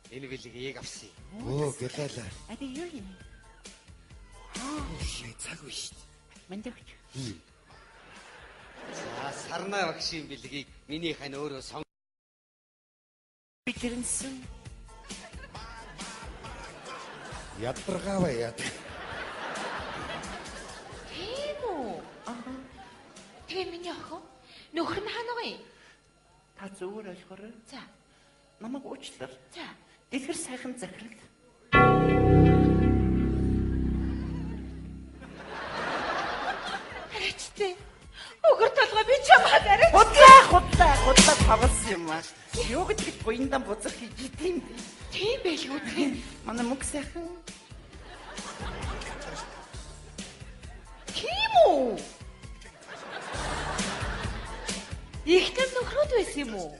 энэ бэлгийг авсан юм.
Оо гэлээлээ.
А би юу юм?
Шээ цаг биш.
Мандагч.
За сарнаа багшийн бэлгийг миний хань өөрөө сон
Бидэрнсэн.
Ядаргаава яд.
Тийм үү? Тэгээ миний охин нөхөр нь хаана вэ?
Та зөвөр ойлгоорой.
За.
Намайг уучлаар.
За.
Дэлгэр сайхан захирал.
Аричтэй. Өгөр толгой би чамаа арай.
Худлаа тавсан юм аа. Юу гэдэг буяндан бузар хийж тийм.
Тийм байлгүй тийм.
Манай мөнгө сайхан.
Тийм үү? Ихтэй нөхрөд байсан юм уу?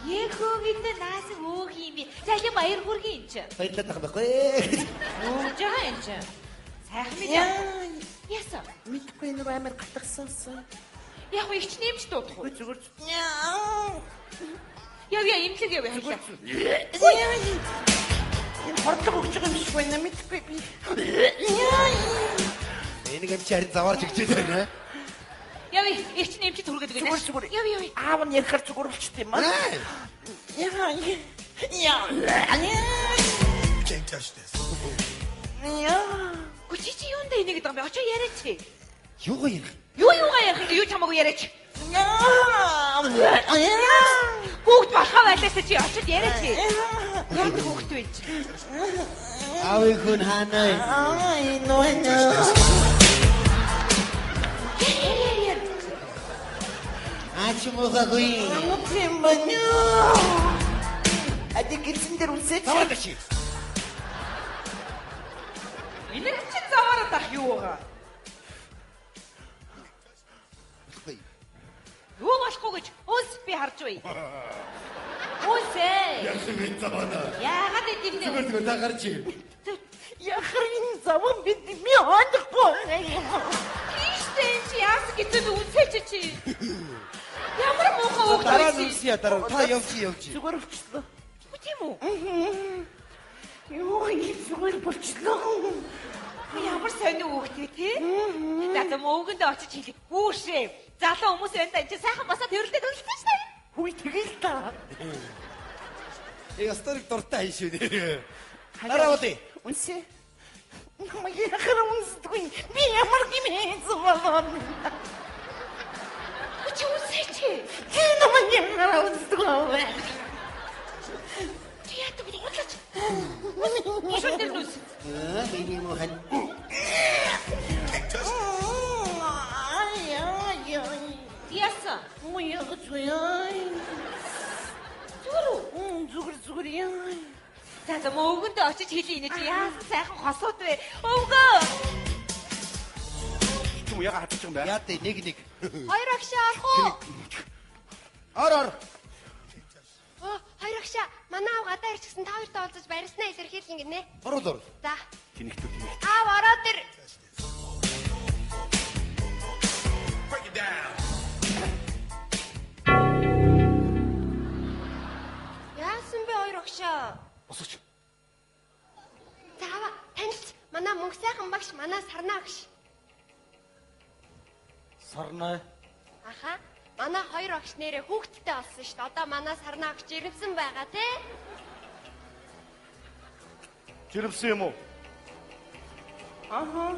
Ехөөгийн наас өөх юм би. Цаашаа баяр хүргийн ч.
Баярлалаа тах байхгүй.
Оо жаа энэ ч. Сайхан мэдээ. Яса.
Мэдгүй нэг амар гатгсансан.
Яг уу ихч нэмж дуудах уу?
Зүгээр.
Яв имлэг яв хайлаа.
Энэ хордлого өгч байгаа юм шиг байна мэдгүй би.
Энийг юм чи харин заваарч өгчээд байна.
Яв ихч нэмж түргээд байгаа.
Зүгээр.
Яв.
Аав нь ярихаар зүгээр болчихд юм аа.
Can't touch this.
Гүчи чи юунд энийг гэдэг юм бэ? Очоо яриач.
Юугаа ярих?
Юугаа ярих? Юу чамаагүй яриач. Бүгд болохоо байлаасаа чи очоод яриач. Яг хүүхэд байж.
Аавын хүн хаанаа? Ачмуугагүй.
Амтэн банё. Ади гэрсэн дээр үлсэж.
Таваач.
Энэ чи заваараа тах юугаа? Юу болохгүй гэж ус би харж бай. Усээ.
Яасан бэ завана?
Яагаад идэв нэ?
Зүгээр та гарч ир.
Яхрын заван бид ми хандахгүй.
Тийштэй чи яас гэдэг нь үсэж чи. Ямар муухай үг
Дараа
вэ?
нь үсье дараа. Та явж.
Зүгээр өвчлөө.
Тийм үү?
Юу ингэ зүгээр болчихлоо.
Ямар сони үгтэй тий? За мөнгөнд очиж хэлэх. Гүүшээ. Залуу хүмүүс байна да. Энд сайхан босоод төрөлдөд үлдсэн шүү дээ.
Хүй тэгэл та.
Ястарыг дуртай hin шүү нэр. Дараа удаа.
Үнсээ. Намайг яхаар үнсдгүй. Би ямар гимээсэн болоо.
Чи үсээ чи.
Чи намайг яхаар үнсдгүй.
Чи яадаг вэ? Удлаач. Ишүүн дээр нүс.
Миний мохан.
Яса.
Моя гочой. Зүгээр яа.
За мөнгөнд очиж хэлээ энэ чи яасан сайхан хосууд вэ? Өвгөө.
Түм яга хатчих юм бэ?
Яа тэ нэг.
Хоёр агшаа орох уу?
Ор.
Хоёр агшаа манай аав гадаа ирчихсэн та хоёртой уулзаж барьснаа илэрхийлэн гинэ.
Орол.
За.
Тэнэгтэй.
Аав ороод ир.
Break it down.
мөнгө сайхан багш манай Сарна багш.
Сарна.
Аха. Манай хоёр багш нэрээ хүүхдтэй болсон шүү дээ. Одоо манай Сарна багш жирэмсэн байгаа тий.
Жирэмсэн юм уу?
Аха.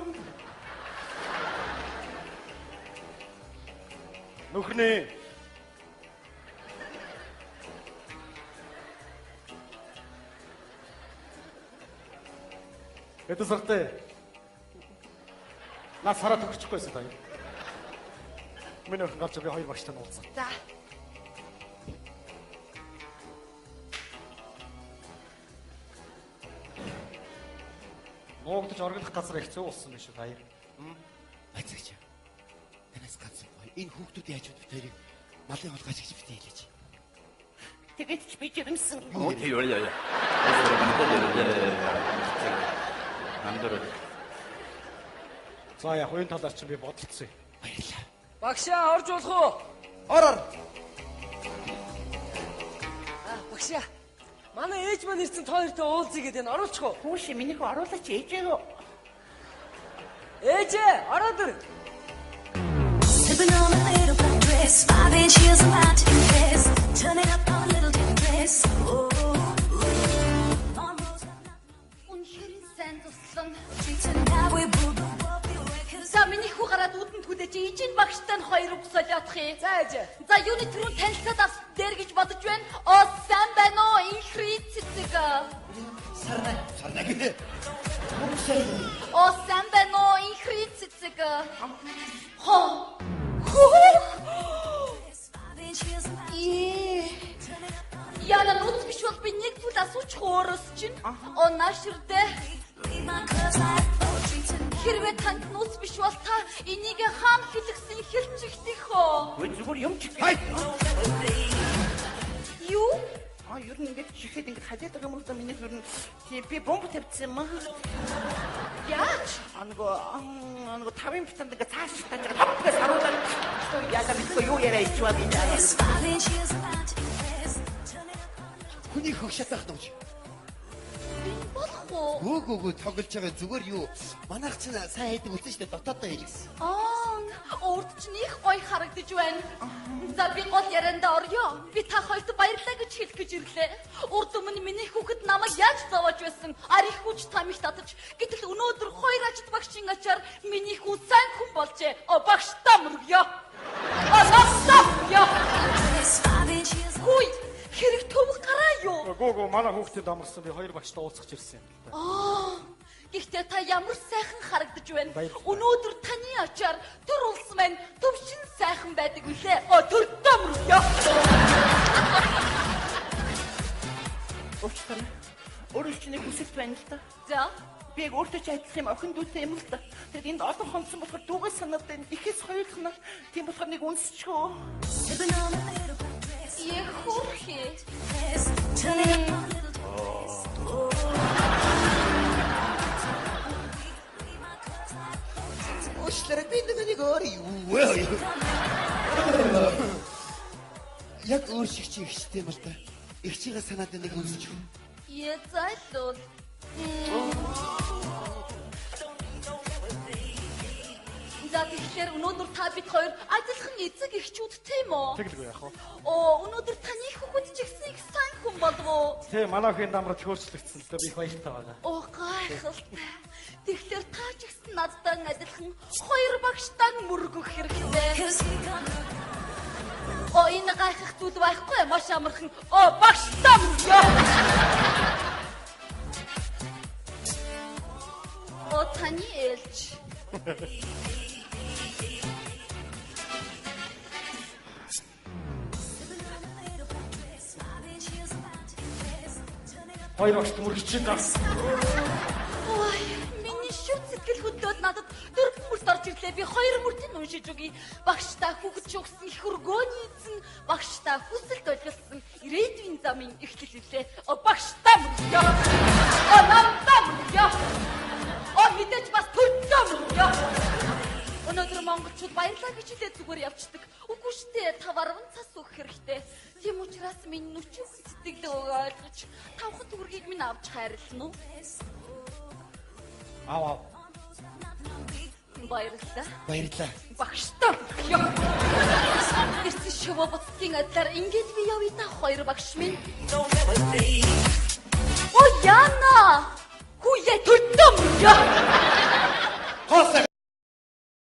Нөхрний. Это сартай. Нас хараад өгчихгүйсэн таа. Миний охин гарч би хоёр багштай уулзсан.
За.
Нуугдаж оргилох газар хэцүү болсон биш үү таа.
Байцаач. Танаас ганц гоё. Энэ хүүхдүүдийн хажууд битэрийг малын холгооч гэж битээ хэлээч.
Тэгээд ч би жирэмсэн.
Тий яа. Андор.
За яг энэ талаар чи би бодолцсон.
Баярлалаа.
Багшаа орж болох уу?
Ороор.
Багшаа. Манай ээж маань ирсэн тоёртой уулзъя гэдэг нь оруулчих уу?
Хүүш миний хөө оруулаач ээжээ.
Ээжээ, ороод ир.
Sipping on a little black dress, 5 inch heels and Latin dress. Turn it up on a little bit dress.
Үнэхээр сайн туслан. За миний хүү гараад үүдэнд хүлээж ижин багштай нь хоёр угсаал явах юм.
За ээж.
За юуны түрүү танилцаад авсан дээр гэж бодож байна. Оо сайн байна уу? Инхри цэцэг.
Сарна гэдэг.
Оо сайн байна уу? Инхри цэцэг. Хоо. Яна нууц биш бол би нэг зүйл асуучих өөрөөс чинь. Оо нааширдэ. Хэрвээ танд нууц биш бол та энийг хаан хэлгсэн хэлчихдэх хөө.
Ой зүгээр юм чи.
Юу?
Ер нь ингэж чихээд ингэж хажаад байгаа юм л да миний ер нь би бомб тавьчихсан юм аа.
Яаж?
Ангу тавын битанд ингэ цааш тааж байгаа топгоос харуулаад яагаад бидгүй юу яриа ичваа би.
Хүний хөгшөтөх дууч. Гөө тоглож байгаа зүгээр юу? Манайх ч сайн хайдаг үлдэн штэ дотоодоо хэлсэн.
Урд чинь их гоё харагдаж байна. За би гол ярианда орё. Би та хоёрт баярлалаа гэж хэлэх гэж ирлээ. Урд өмнө миний хүүхэд намайг яаж зовоож байсан? Арих хүч тамиг татаж. Гэтэл өнөөдөр хоёр ажид багшийн ачаар миний хүү сайн хүн болжээ. Багштаа мөргөё. Хүй, хэрэг төвх гараа юу?
Гөө манай хүүхдэд амарсан би хоёр багштай уулзах ирсэн юм.
Гэхдээ та ямар сайхан харагдаж байна. Өнөөдөр таны ачаар төр улс маань төвшин сайхан байдаг үлээ. Төртөө мөрөё.
Өчтөр. Өөрөө ч нэг хүсэлт байна л да.
За.
Би өөртөө ч ажилласан юм охин дүүтэй юм л да. Тэгэд энд олон хонцсон болохоор дүүгээ санаад байна. Ихэс хоёулах нь тийм болохоор нэг үнсчихөө.
Ехурхи.
Уучлаарай би нэг өөр юу. Яг өөр шиг чи ихтэй юм л да. Их чигээ санаад нэг үнсчихөө.
Язайлол. За тэгэхээр өнөөдөр та бид хоёр ажиллах эцэг эхчүүдтэй юм уу?
Тэгэлгүй яах вэ?
Өнөөдөр таны хүүхэд ч ихсэн их сайн хүн болов уу?
Тэ манай охин дамраж хөөрчлөгдсөн л дээ би баяртай байна.
Гайхалтай. Тэгэхээр та ч ихсэн надтай адилхан хоёр багштаа мөргөх хэрэгтэй. Энэ гайхах зүйл байхгүй маш амархан. Багштаа мөргөө. Таны ээлж.
Хоёр багш мөргөж чинь.
Ой, миний шүт сэтгэл хөдлөөд надад дөрвөн мөрт орж ирлээ. Би хоёр мөртийг уншиж өгье. Багштаа хүүхэд шугсан их өргөөний эзэн, багштаа хүсэлт ойлголсон ирээдүйн замын эхлэл үлээ. Багштаа мөргөө. Намтаа мөргөө. Мэдээж бас төртөө мөргөө. Өнөөдөр монголчууд баярлалаа гэж хэлээд зүгээр явцдаг. Үгүй штэ, та баруун цас өгөх хэрэгтэй. Тийм учраас миний нүчиг сэтгэлээ ойлгож, тавхан төгрөгийг минь авч хайрлана уу?
Аваа.
Баярлалаа.
Баярлалаа.
Багштай. Ирсэн шоу боцгийн адлаар ингэж би явъя та хоёр багш минь. О Яна! Хүү я төлдөм.
Хоос